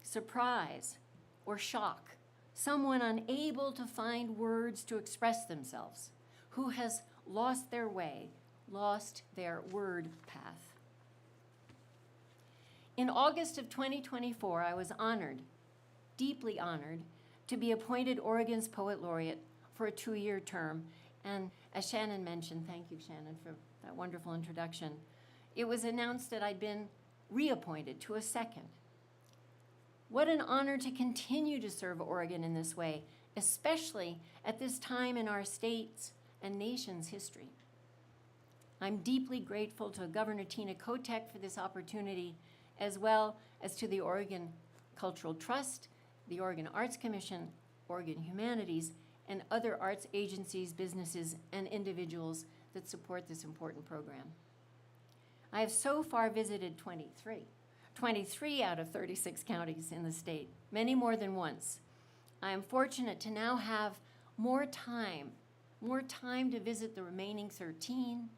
surprise, or shock, someone unable to find words to express themselves, who has lost their way, lost their word path. In August of 2024, I was honored, deeply honored, to be appointed Oregon's Poet Laureate for a 2-year term. And as Shannon mentioned, thank you, Shannon, for that wonderful introduction, it was announced that I'd been reappointed to a second. What an honor to continue to serve Oregon in this way, especially at this time in our state's and nation's history. I'm deeply grateful to Governor Tina Kotek for this opportunity, as well as to the Oregon Cultural Trust, the Oregon Arts Commission, Oregon Humanities, and other arts agencies, businesses, and individuals that support this important program. I have so far visited 23 out of 36 counties in the state, many more than once. I am fortunate to now have more time to visit the remaining 13,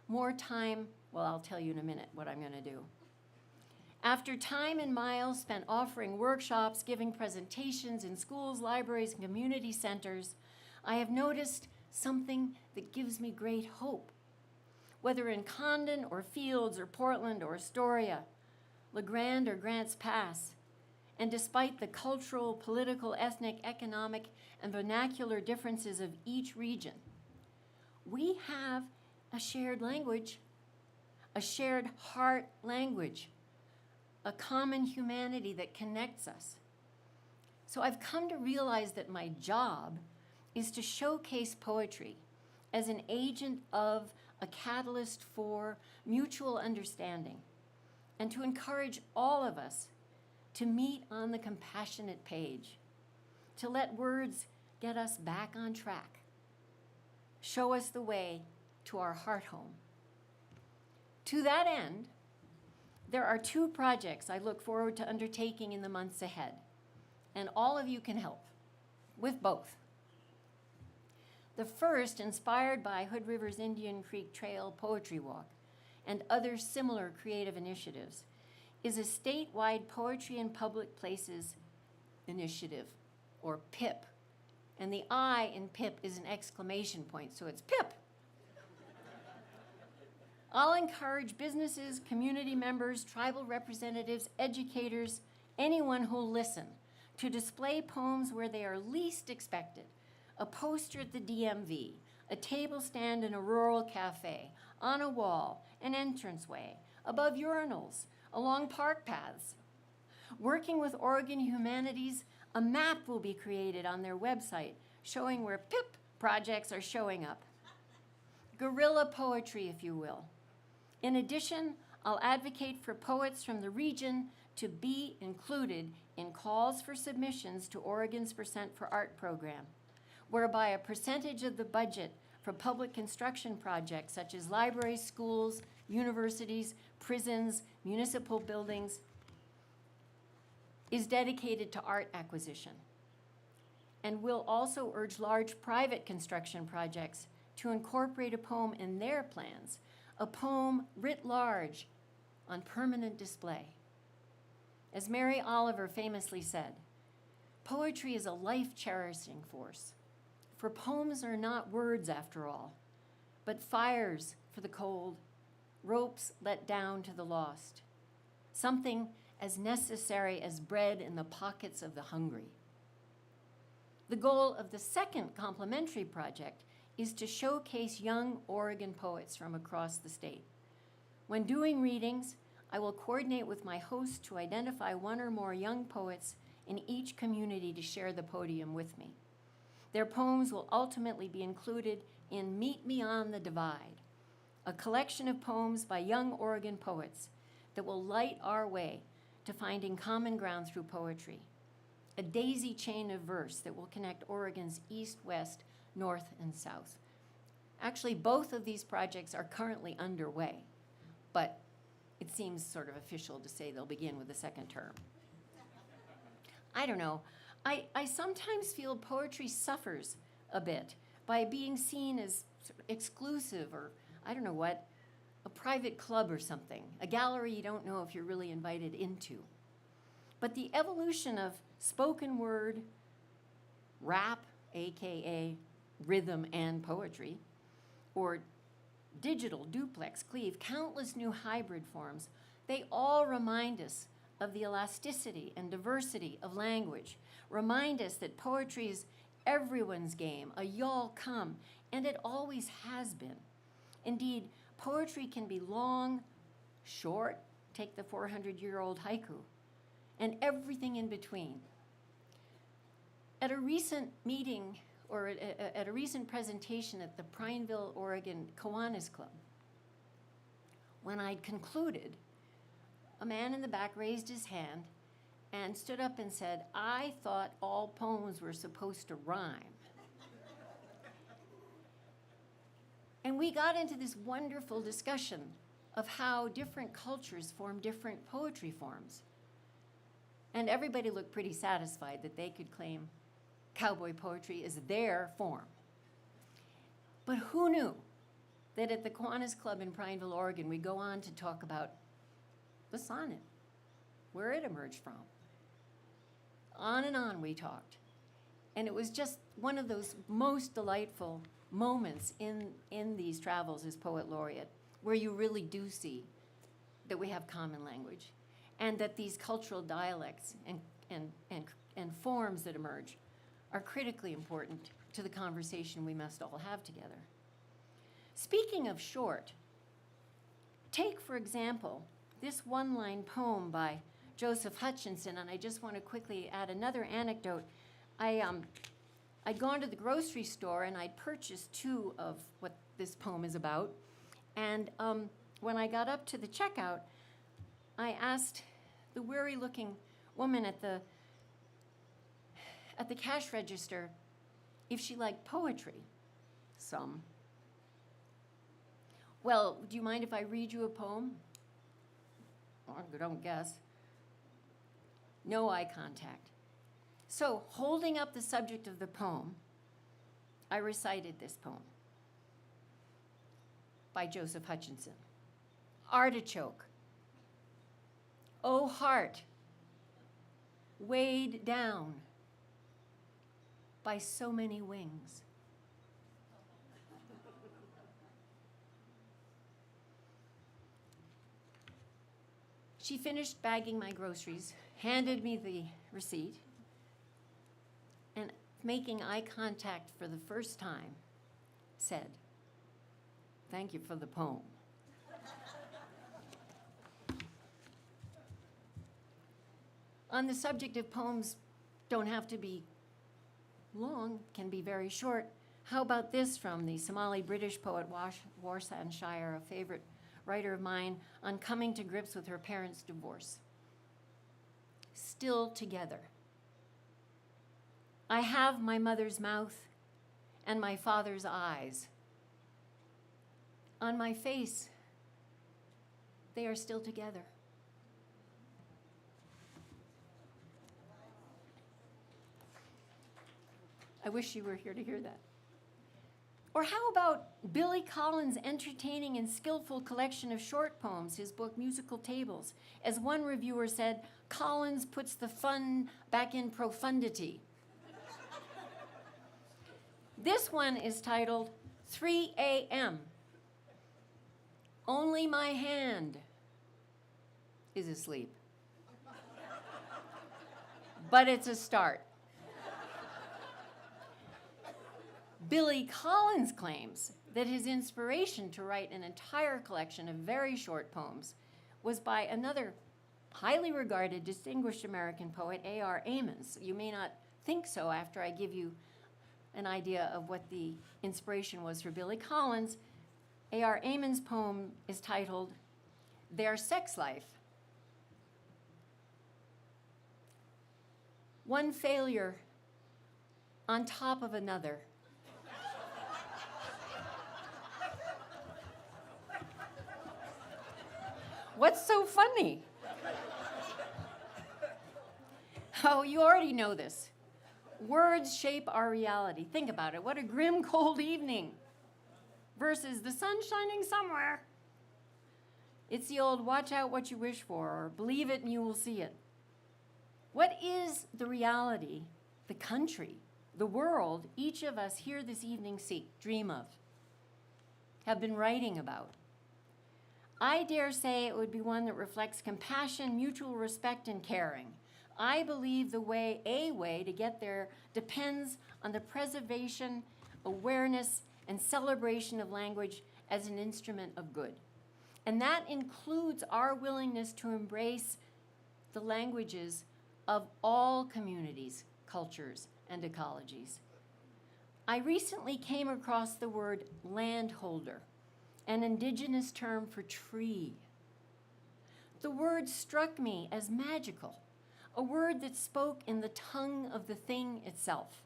more time, well, I'll tell you in a minute what I'm gonna do. After time and miles spent offering workshops, giving presentations in schools, libraries, and community centers, I have noticed something that gives me great hope. Whether in Condon or Fields or Portland or Astoria, LeGrand or Grants Pass, and despite the cultural, political, ethnic, economic, and vernacular differences of each region, we have a shared language, a shared heart language, a common humanity that connects us. So I've come to realize that my job is to showcase poetry as an agent of a catalyst for mutual understanding, and to encourage all of us to meet on the compassionate page, to let words get us back on track, show us the way to our heart home. To that end, there are 2 projects I look forward to undertaking in the months ahead, and all of you can help with both. The first, inspired by Hood River's Indian Creek Trail Poetry Walk and other similar creative initiatives, is a statewide Poetry in Public Places initiative, or PIP. And the I in PIP is an exclamation point, so it's PIP. I'll encourage businesses, community members, tribal representatives, educators, anyone who'll listen, to display poems where they are least expected. A poster at the DMV, a table stand in a rural cafe, on a wall, an entranceway, above urinals, along park paths. Working with Oregon Humanities, a map will be created on their website showing where PIP projects are showing up. Guerrilla poetry, if you will. In addition, I'll advocate for poets from the region to be included in calls for submissions to Oregon's Percent for Art program, whereby a percentage of the budget for public construction projects such as libraries, schools, universities, prisons, municipal buildings is dedicated to art acquisition. And will also urge large private construction projects to incorporate a poem in their plans, a poem writ large on permanent display. As Mary Oliver famously said, poetry is a life-cherishing force, for poems are not words after all, but fires for the cold, ropes let down to the lost, something as necessary as bread in the pockets of the hungry. The goal of the second complementary project is to showcase young Oregon poets from across the state. When doing readings, I will coordinate with my host to identify 1 or more young poets in each community to share the podium with me. Their poems will ultimately be included in Meet Me on the Divide, a collection of poems by young Oregon poets that will light our way to finding common ground through poetry, a daisy chain of verse that will connect Oregon's east, west, north, and south. Actually, both of these projects are currently underway, but it seems sort of official to say they'll begin with the second term. I don't know. I sometimes feel poetry suffers a bit by being seen as sort of exclusive, or I don't know what, a private club or something, a gallery you don't know if you're really invited into. But the evolution of spoken word, rap, AKA rhythm and poetry, or digital, duplex, cleave, countless new hybrid forms, they all remind us of the elasticity and diversity of language, remind us that poetry is everyone's game, a y'all come, and it always has been. Indeed, poetry can be long, short, take the 400-year-old haiku, and everything in between. At a recent meeting, or at a recent presentation at the Prineville, Oregon Kiwanis Club, when I'd concluded, a man in the back raised his hand and stood up and said, "I thought all poems were supposed to rhyme. And we got into this wonderful discussion of how different cultures form different poetry forms. And everybody looked pretty satisfied that they could claim cowboy poetry is their form. But who knew that at the Kiwanis Club in Prineville, Oregon, we go on to talk about the sonnet, where it emerged from. On and on we talked. And it was just one of those most delightful moments in these travels as poet laureate, where you really do see that we have common language and that these cultural dialects and forms that emerge are critically important to the conversation we must all have together. Speaking of short, take, for example, this one-line poem by Joseph Hutchinson, and I just want to quickly add another anecdote. I'd gone to the grocery store and I'd purchased 2 of what this poem is about, and when I got up to the checkout, I asked the weary-looking woman at the cash register if she liked poetry. Some. Well, do you mind if I read you a poem? I don't guess. No eye contact. So, holding up the subject of the poem, I recited this poem by Joseph Hutchinson. Artichoke. O heart, weighed down by so many wings. She finished bagging my groceries, handed me the receipt, and making eye contact for the first time, said, "Thank you for the poem." On the subject of poems, don't have to be long, can be very short. How about this from the Somali British poet Waterston, a favorite writer of mine, on coming to grips with her parents' divorce. Still together. I have my mother's mouth and my father's eyes. On my face, they are still together. I wish you were here to hear that. Or how about Billy Collins' entertaining and skillful collection of short poems, his book Musical Tables? As one reviewer said, Collins puts the fun back in profundity. This one is titled 3 a.m. Only my hand is asleep. But it's a start. Billy Collins claims that his inspiration to write an entire collection of very short poems was by another highly regarded, distinguished American poet, A.R. Amos. You may not think so after I give you an idea of what the inspiration was for Billy Collins. A.R. Amos' poem is titled Their Sex Life. One failure on top of another. What's so funny? Oh, you already know this. Words shape our reality. Think about it. What a grim, cold evening versus the sun shining somewhere. It's the old watch out what you wish for, or believe it and you will see it. What is the reality, the country, the world each of us here this evening seek, dream of, have been writing about? I dare say it would be one that reflects compassion, mutual respect, and caring. I believe a way to get there depends on the preservation, awareness, and celebration of language as an instrument of good. And that includes our willingness to embrace the languages of all communities, cultures, and ecologies. I recently came across the word landholder, an indigenous term for tree. The word struck me as magical. a word that spoke in the tongue of the thing itself,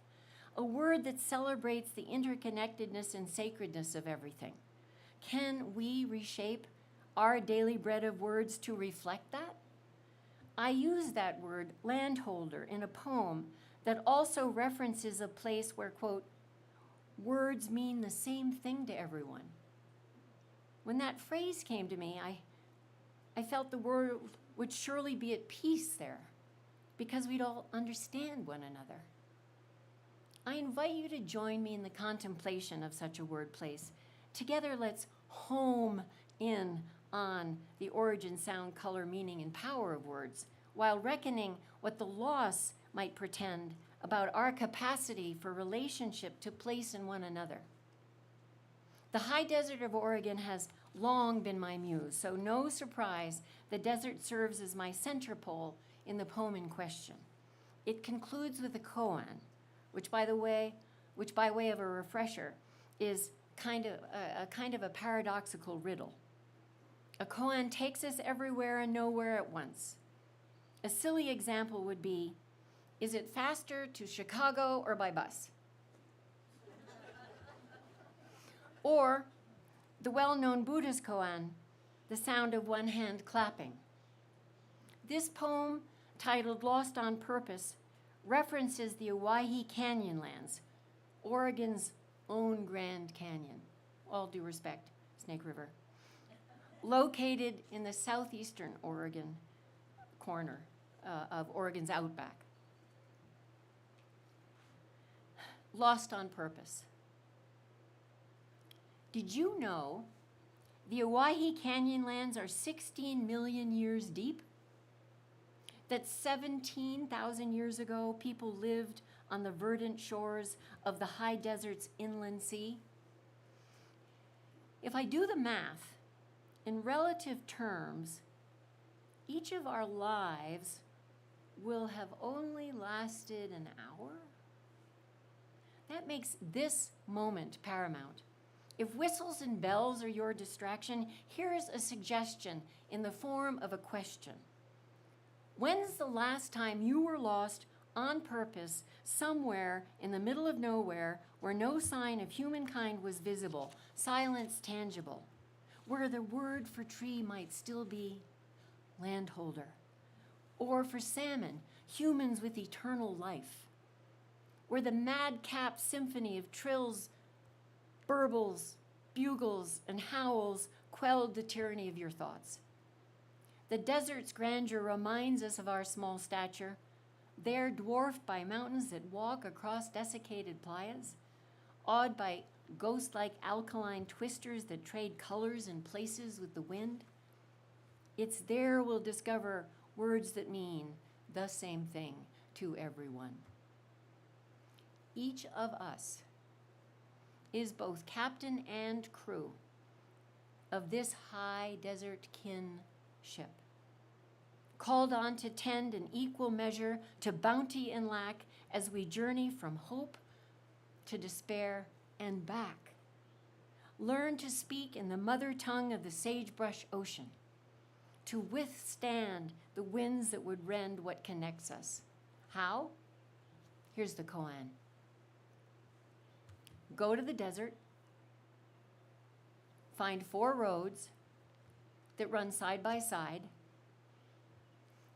a word that celebrates the interconnectedness and sacredness of everything. Can we reshape our daily bread of words to reflect that? I use that word, landholder, in a poem that also references a place where, quote, words mean the same thing to everyone. When that phrase came to me, I felt the world would surely be at peace there because we'd all understand one another. I invite you to join me in the contemplation of such a word place. Together, let's home in on the origin, sound, color, meaning, and power of words, while reckoning what the loss might portend about our capacity for relationship to place in one another. The high desert of Oregon has long been my muse, so no surprise the desert serves as my center pole in the poem in question. It concludes with a koan, which by way of a refresher is kind of a paradoxical riddle. A koan takes us everywhere and nowhere at once. A silly example would be, is it faster to Chicago or by bus? Or the well-known Buddhist koan, the sound of one hand clapping. This poem, titled Lost on Purpose, references the Owyhee Canyonlands, Oregon's own Grand Canyon, all due respect, Snake River, located in the southeastern Oregon corner of Oregon's outback. Lost on Purpose. Did you know the Owyhee Canyonlands are 16 million years deep? That 17,000 years ago, people lived on the verdant shores of the high desert's inland sea? If I do the math, in relative terms, each of our lives will have only lasted an hour? That makes this moment paramount. If whistles and bells are your distraction, here's a suggestion in the form of a question. When's the last time you were lost on purpose somewhere in the middle of nowhere where no sign of humankind was visible, silence tangible, where the word for tree might still be landholder, or for salmon, humans with eternal life, where the madcap symphony of trills, burbles, bugles, and howls quelled the tyranny of your thoughts? The desert's grandeur reminds us of our small stature, there dwarfed by mountains that walk across desiccated playas, awed by ghost-like alkaline twisters that trade colors and places with the wind. It's there we'll discover words that mean the same thing to everyone. Each of us is both captain and crew of this high desert kinship, called on to tend in equal measure to bounty and lack as we journey from hope to despair and back. Learn to speak in the mother tongue of the sagebrush ocean, to withstand the winds that would rend what connects us. How? Here's the koan. Go to the desert, find 4 roads that run side by side,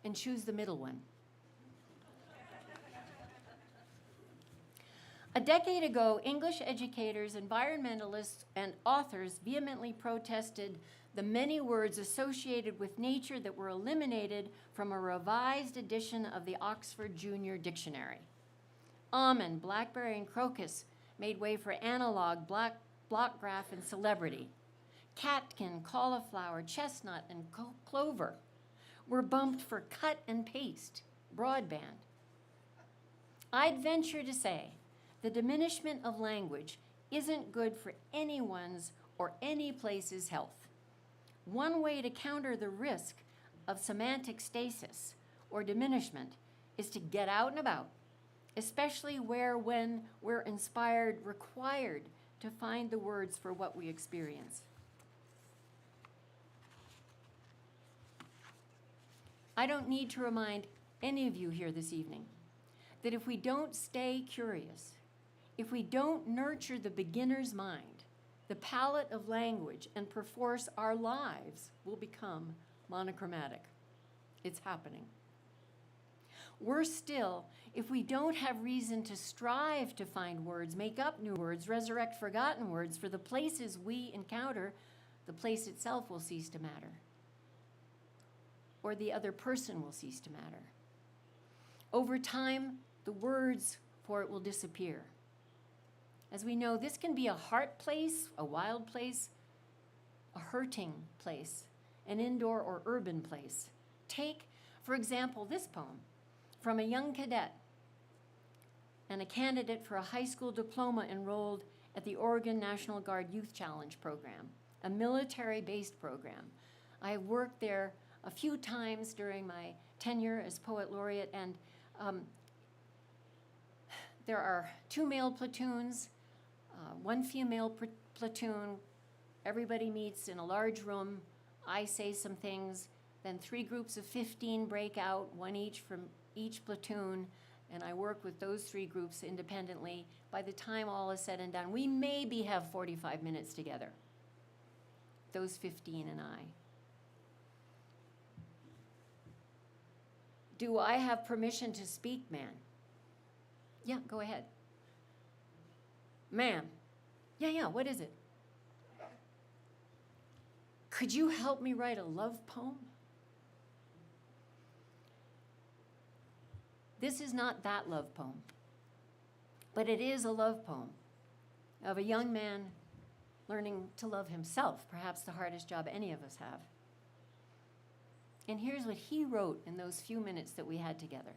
and choose the middle one. A decade ago, English educators, environmentalists, and authors vehemently protested the many words associated with nature that were eliminated from a revised edition of the Oxford Junior Dictionary. Almond, blackberry, and crocus made way for analog, blockgraph, and celebrity. Catkin, cauliflower, chestnut, and clover were bumped for cut and paste, broadband. I'd venture to say the diminishment of language isn't good for anyone's or any place's health. One way to counter the risk of semantic stasis or diminishment is to get out and about, especially when we're inspired, required to find the words for what we experience. I don't need to remind any of you here this evening, that if we don't stay curious, if we don't nurture the beginner's mind, the palette of language, and perforce our lives will become monochromatic. It's happening. Worse still, if we don't have reason to strive to find words, make up new words, resurrect forgotten words for the places we encounter, the place itself will cease to matter. Or the other person will cease to matter. Over time, the words for it will disappear. As we know, this can be a heart place, a wild place, a hurting place, an indoor or urban place. Take, for example, this poem from a young cadet and a candidate for a high school diploma enrolled at the Oregon National Guard Youth Challenge program, a military-based program. I have worked there a few times during my tenure as poet laureate, and there are 2 male platoons, 1 female platoon. Everybody meets in a large room. I say some things, then 3 groups of 15 break out, 1 each from each platoon, and I work with those 3 groups independently. By the time all is said and done, we maybe have 45 minutes together, those 15 and I. Do I have permission to speak, man? Yeah, go ahead. Ma'am. Yeah, what is it? Could you help me write a love poem? This is not that love poem, but it is a love poem of a young man learning to love himself, perhaps the hardest job any of us have. And here's what he wrote in those few minutes that we had together.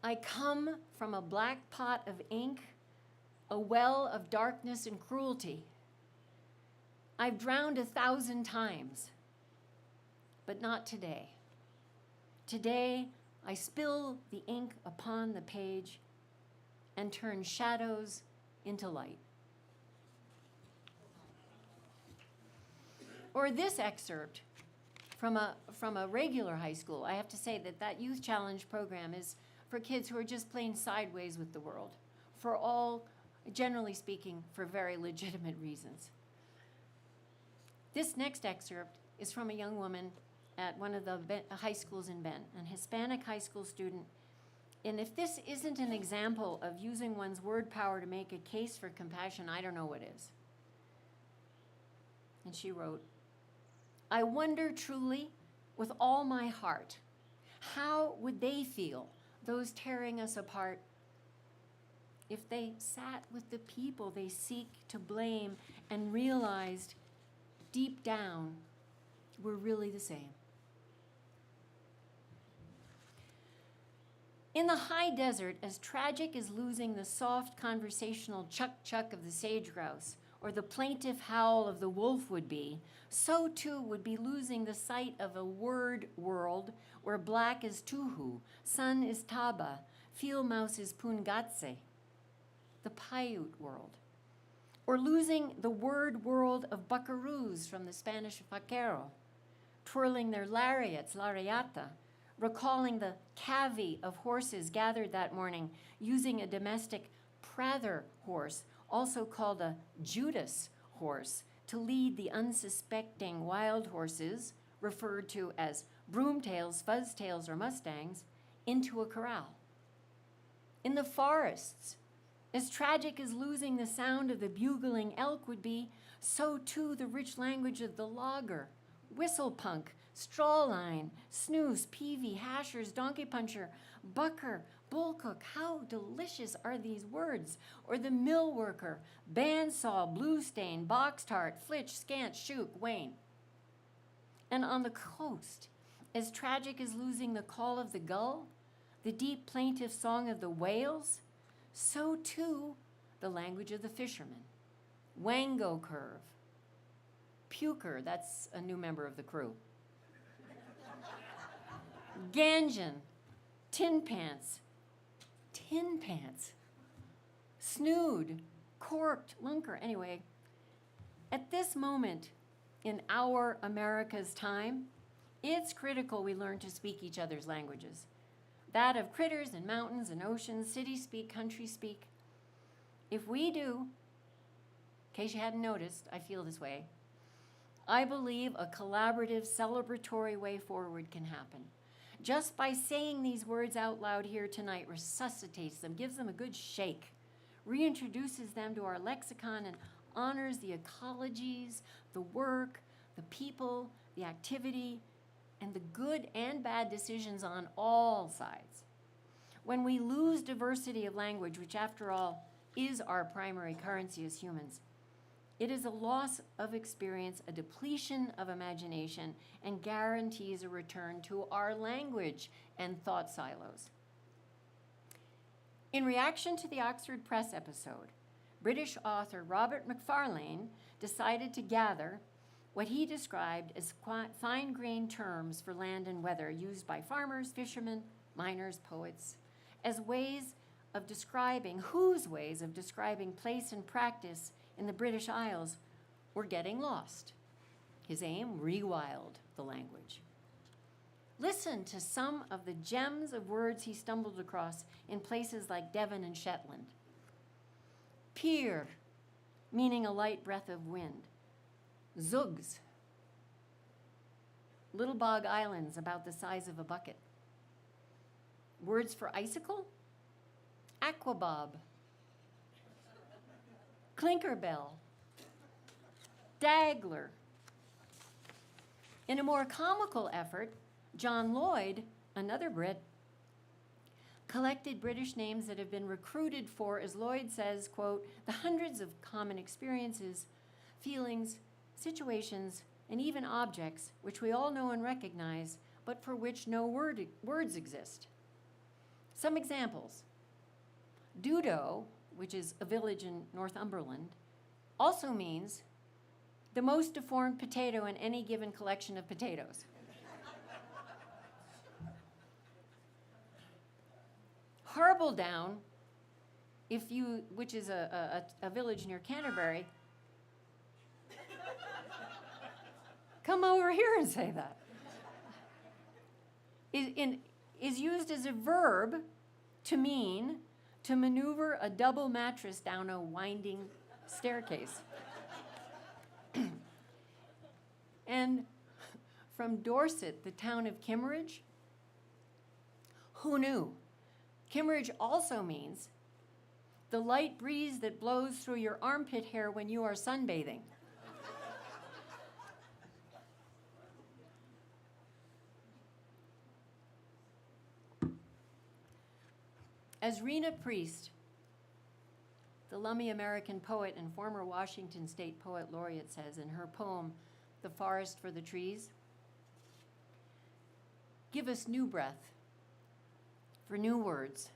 I come from a black pot of ink, a well of darkness and cruelty. I've drowned 1,000 times, but not today. Today, I spill the ink upon the page and turn shadows into light. Or this excerpt from a regular high school. I have to say that youth challenge program is for kids who are just playing sideways with the world, for all, generally speaking, for very legitimate reasons. This next excerpt is from a young woman at one of the high schools in Bend, an Hispanic high school student. And if this isn't an example of using one's word power to make a case for compassion, I don't know what is. And she wrote, I wonder truly, with all my heart, how would they feel, those tearing us apart, if they sat with the people they seek to blame and realized deep down we're really the same. In the high desert, as tragic as losing the soft conversational chuck-chuck of the sage-grouse or the plaintive howl of the wolf would be, so too would be losing the sight of a word world where black is tuhu, sun is taba, field mouse is pungatse, the Paiute world. Or losing the word world of buckaroos from the Spanish vaquero, twirling their lariats, lariata, recalling the cavy of horses gathered that morning, using a domestic prather horse, also called a Judas horse, to lead the unsuspecting wild horses, referred to as broomtails, fuzztails, or mustangs, into a corral. In the forests, as tragic as losing the sound of the bugling elk would be, so too the rich language of the logger, whistlepunk, strawline, snooze, peavy, hashers, donkey puncher, bucker, bullcook. How delicious are these words? Or the mill worker, bandsaw, blue stain, box tart, flitch, scant, shook, wane. And on the coast, as tragic as losing the call of the gull, the deep plaintive song of the whales, so too the language of the fisherman. Wango curve. Puker, that's a new member of the crew. Ganjan, tin pants, snood, corked, lunker. Anyway, at this moment in our America's time, It's critical we learn to speak each other's languages. That of critters and mountains and oceans, city speak, country speak. If we do, in case you hadn't noticed, I feel this way, I believe a collaborative, celebratory way forward can happen. Just by saying these words out loud here tonight resuscitates them, gives them a good shake, reintroduces them to our lexicon, and honors the ecologies, the work, the people, the activity, and the good and bad decisions on all sides. When we lose diversity of language, which after all is our primary currency as humans, it is a loss of experience, a depletion of imagination, and guarantees a return to our language and thought silos. In reaction to the Oxford Press episode, British author Robert Macfarlane decided to gather what he described as fine-grained terms for land and weather used by farmers, fishermen, miners, poets, as ways of describing, whose ways of describing place and practice in the British Isles were getting lost. His aim, rewild the language. Listen to some of the gems of words he stumbled across in places like Devon and Shetland. Pier, meaning a light breath of wind. Zugs, little bog islands about the size of a bucket. Words for icicle? Aquabob, Clinkerbell, Dagler. In a more comical effort, John Lloyd, another Brit, collected British names that have been recruited for, as Lloyd says, quote, the hundreds of common experiences, feelings, situations, and even objects which we all know and recognize, but for which no words exist. Some examples. Dudo, which is a village in Northumberland, also means the most deformed potato in any given collection of potatoes. Harbledown, which is a village near Canterbury, come over here and say that, is used as a verb to mean to maneuver a double mattress down a winding staircase. And from Dorset, the town of Kimmeridge, who knew? Kimmeridge also means the light breeze that blows through your armpit hair when you are sunbathing. As Rena Priest, the Lummi American poet and former Washington State Poet Laureate, says in her poem, The Forest for the Trees, give us new breath for new words,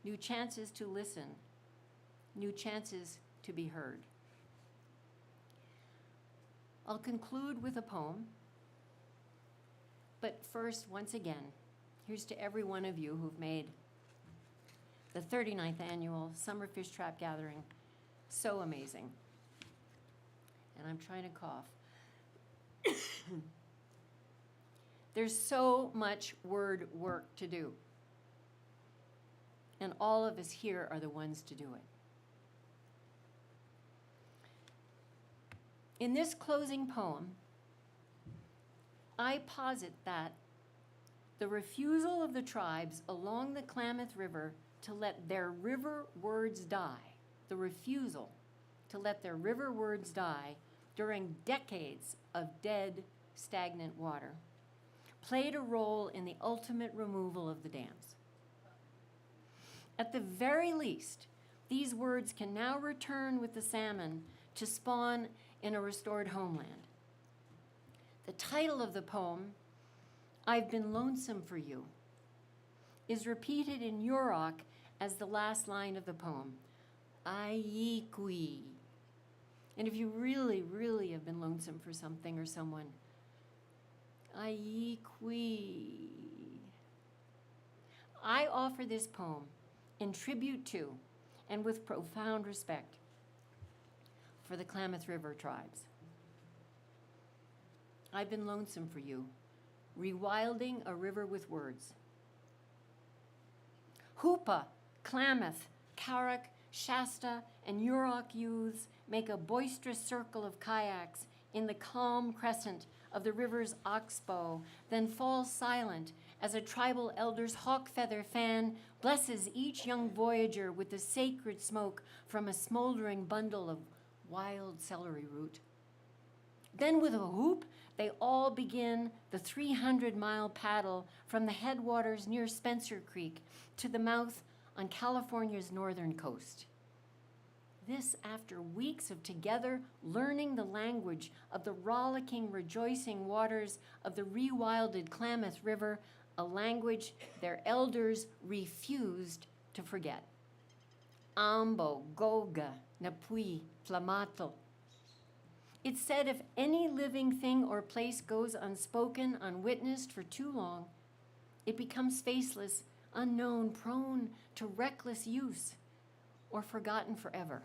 new chances to listen, new chances to be heard. I'll conclude with a poem, but first, once again, here's to every one of you who've made the 39th annual Summer Fishtrap gathering so amazing. And I'm trying to cough. There's so much word work to do. And all of us here are the ones to do it. In this closing poem, I posit that the refusal of the tribes along the Klamath River to let their river words die, the refusal to let their river words die during decades of dead, stagnant water, played a role in the ultimate removal of the dams. At the very least, these words can now return with the salmon to spawn in a restored homeland. The title of the poem, I've Been Lonesome for You, is repeated in Yurok as the last line of the poem, Ayikwi. And if you really, really have been lonesome for something or someone, Ayikwi. I offer this poem in tribute to and with profound respect for the Klamath River tribes. I've been lonesome for you, rewilding a river with words. Hoopa, Klamath, Carrick, Shasta, and Yurok youths make a boisterous circle of kayaks in the calm crescent of the river's oxbow, then fall silent as a tribal elder's hawk feather fan blesses each young voyager with the sacred smoke from a smoldering bundle of wild celery root. Then with a whoop, they all begin the 300-mile paddle from the headwaters near Spencer Creek to the mouth on California's northern coast. This after weeks of together learning the language of the rollicking, rejoicing waters of the rewilded Klamath River, a language their elders refused to forget. Ambo, Goga, Napui, Flamato. It's said if any living thing or place goes unspoken, unwitnessed for too long, it becomes faceless, unknown, prone to reckless use, or forgotten forever.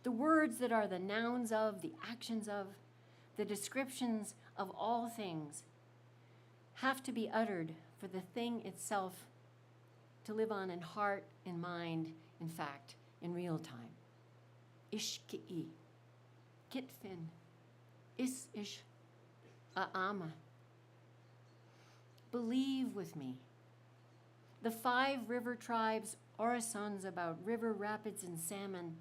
The words that are the nouns of, the actions of, the descriptions of all things have to be uttered for the thing itself to live on in heart, in mind, in fact, in real time. Ishki'i, kitfin, is-ish, a'ama. Believe with me. The 5 river tribes' orisons about river rapids and salmon,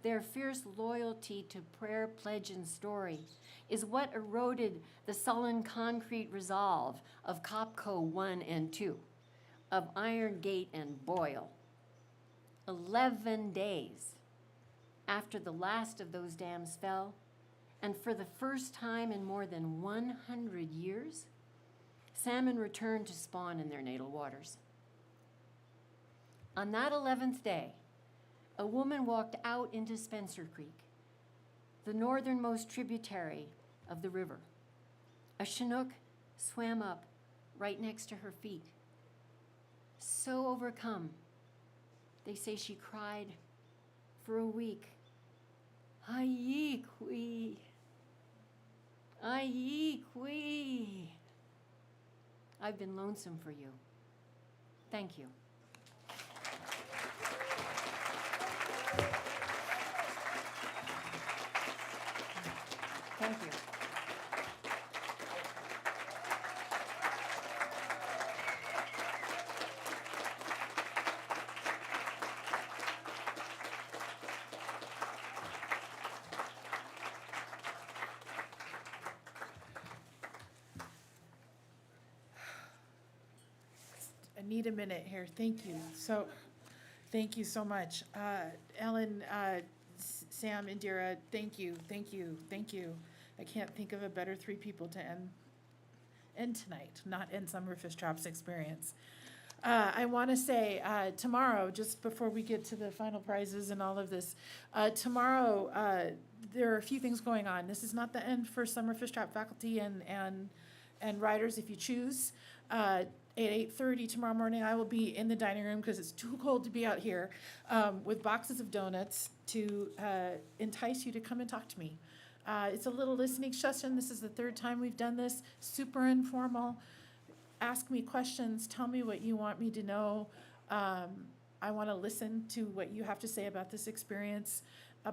their fierce loyalty to prayer, pledge, and story is what eroded the sullen concrete resolve of Copco 1 and 2, of Iron Gate and Boyle. 11 days after the last of those dams fell, and for the first time in more than 100 years, salmon returned to spawn in their natal waters. On that 11th day, a woman walked out into Spencer Creek, the northernmost tributary of the river. A Chinook swam up right next to her feet. So overcome, they say she cried for a week. Ayi-kui, ayi-kui. I've been lonesome for you. Thank you. Thank you. I need a minute here. Thank you. So, thank you so much. Ellen, Sam, Indira, thank you, thank you, thank you. I can't think of a better 3 people to end tonight, not end Summer Fishtrap's experience. I want to say tomorrow, just before we get to the final prizes and all of this, tomorrow there are a few things going on. This is not the end for Summer Fishtrap faculty and writers if you choose. At 8:30 tomorrow morning, I will be in the dining room because it's too cold to be out here with boxes of donuts to entice you to come and talk to me. It's a little listening session. This is the 3rd time we've done this. Super informal. Ask me questions. Tell me what you want me to know. I want to listen to what you have to say about this experience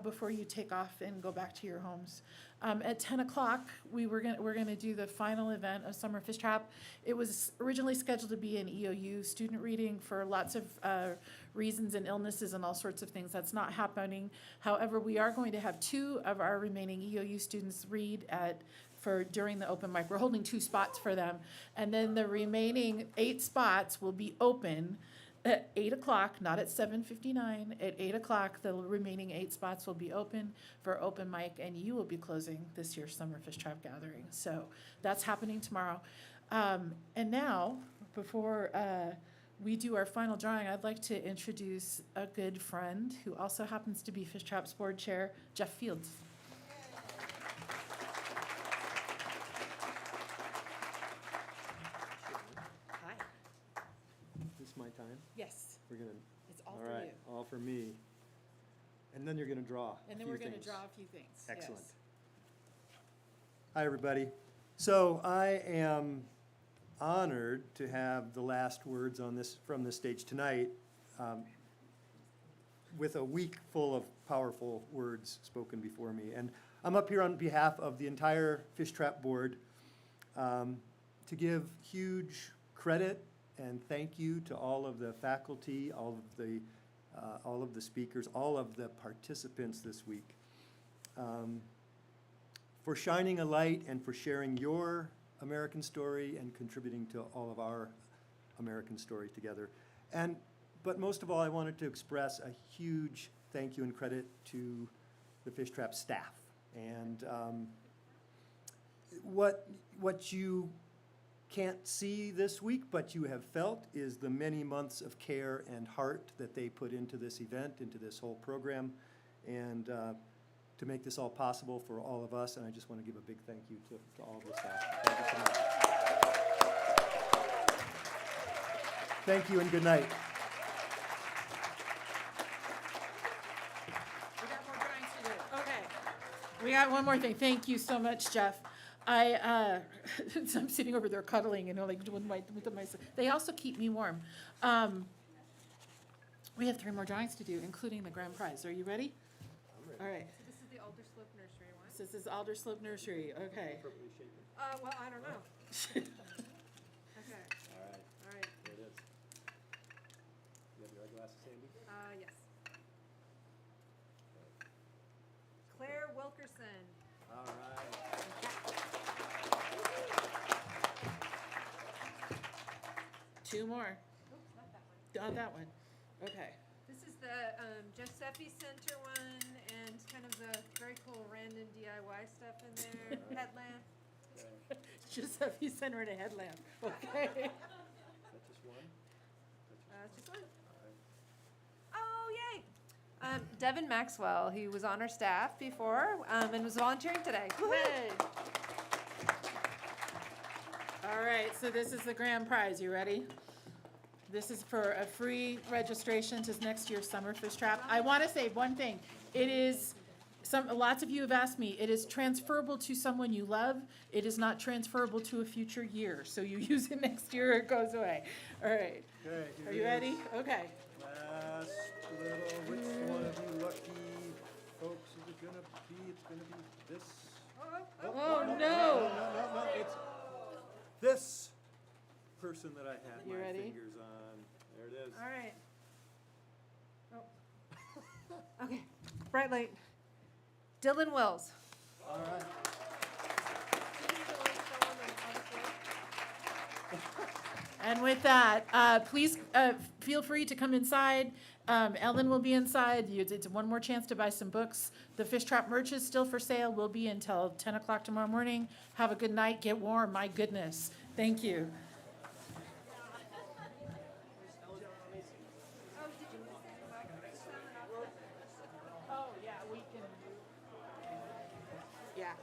before you take off and go back to your homes. At 10 o'clock, we're gonna do the final event of Summer Fishtrap. It was originally scheduled to be an EOU student reading for lots of reasons and illnesses and all sorts of things. That's not happening. However, we are going to have 2 of our remaining EOU students read during the open mic. We're holding 2 spots for them. And then the remaining 8 spots will be open at 8 o'clock, not at 7:59. At 8 o'clock, the remaining 8 spots will be open for open mic, and you will be closing this year's Summer Fishtrap gathering. So that's happening tomorrow. And now, before we do our final drawing, I'd like to introduce a good friend who also happens to be Fishtrap's board chair, Jeff Fields. Hi. This is my time. Yes, We're gonna, it's all all for right, you. all for me. And then you're gonna draw And a then few we're going to things. draw a few things. Excellent. Yes. Hi, everybody. So I am honored to have the last words on this, from this stage tonight, with a week full of powerful words spoken before me. And I'm up here on behalf of the entire Fishtrap board to give huge credit and thank you to all of the faculty, all of the speakers, all of the participants this week, for shining a light and for sharing your American story and contributing to all of our American story together. But most of all, I wanted to express a huge thank you and credit to the Fishtrap staff. And what you can't see this week, but you have felt, is the many months of care and heart that they put into this event, into this whole program, and to make this all possible for all of us. And I just want to give a big thank you to all of the staff. Thank you so much. Thank you and good night. We got more drawings to do. Okay. We got one more thing. Thank you so much, Jeff. I'm sitting over there cuddling, like with my. They also keep me warm. We have 3 more drawings to do, including the grand prize. Are you ready? I'm ready. All right. So this is the Alderslope Nursery one. This is Alderslope Nursery. Okay. Well, I don't know. Okay. All right, All right. there it is. You have your eyeglasses handy? Yes. Claire Wilkerson. All right. 2 more. Oops, not that one. Oh, that one. Okay. This is the Giuseppe Center one, and kind of the very cool random DIY stuff in there. Headlamp. Giuseppe Center and a headlamp. Okay. That's just one? Just one. Oh, yay! Devin Maxwell, he was on our staff before and was volunteering today. Yay. All right, so this is the grand prize. You ready? This is for a free registration to next year's Summer Fishtrap. I want to say one thing. It is, lots of you have asked me, it is transferable to someone you love. It is not transferable to a future year. So you use it next year or it goes away. All right. Okay. Are you ready? Okay. Last little, which one of you lucky folks is it gonna be? It's gonna be this. Oh, no. No, it's this person that I had You my ready? fingers on. There it is. All right. Okay, bright light. Dylan Wills. All right. And with that, please feel free to come inside. Ellen will be inside. It's one more chance to buy some books. The Fishtrap merch is still for sale. Will be until 10 o'clock tomorrow morning. Have a good night. Get warm. My goodness. Thank you. Oh, yeah, we can. Yeah.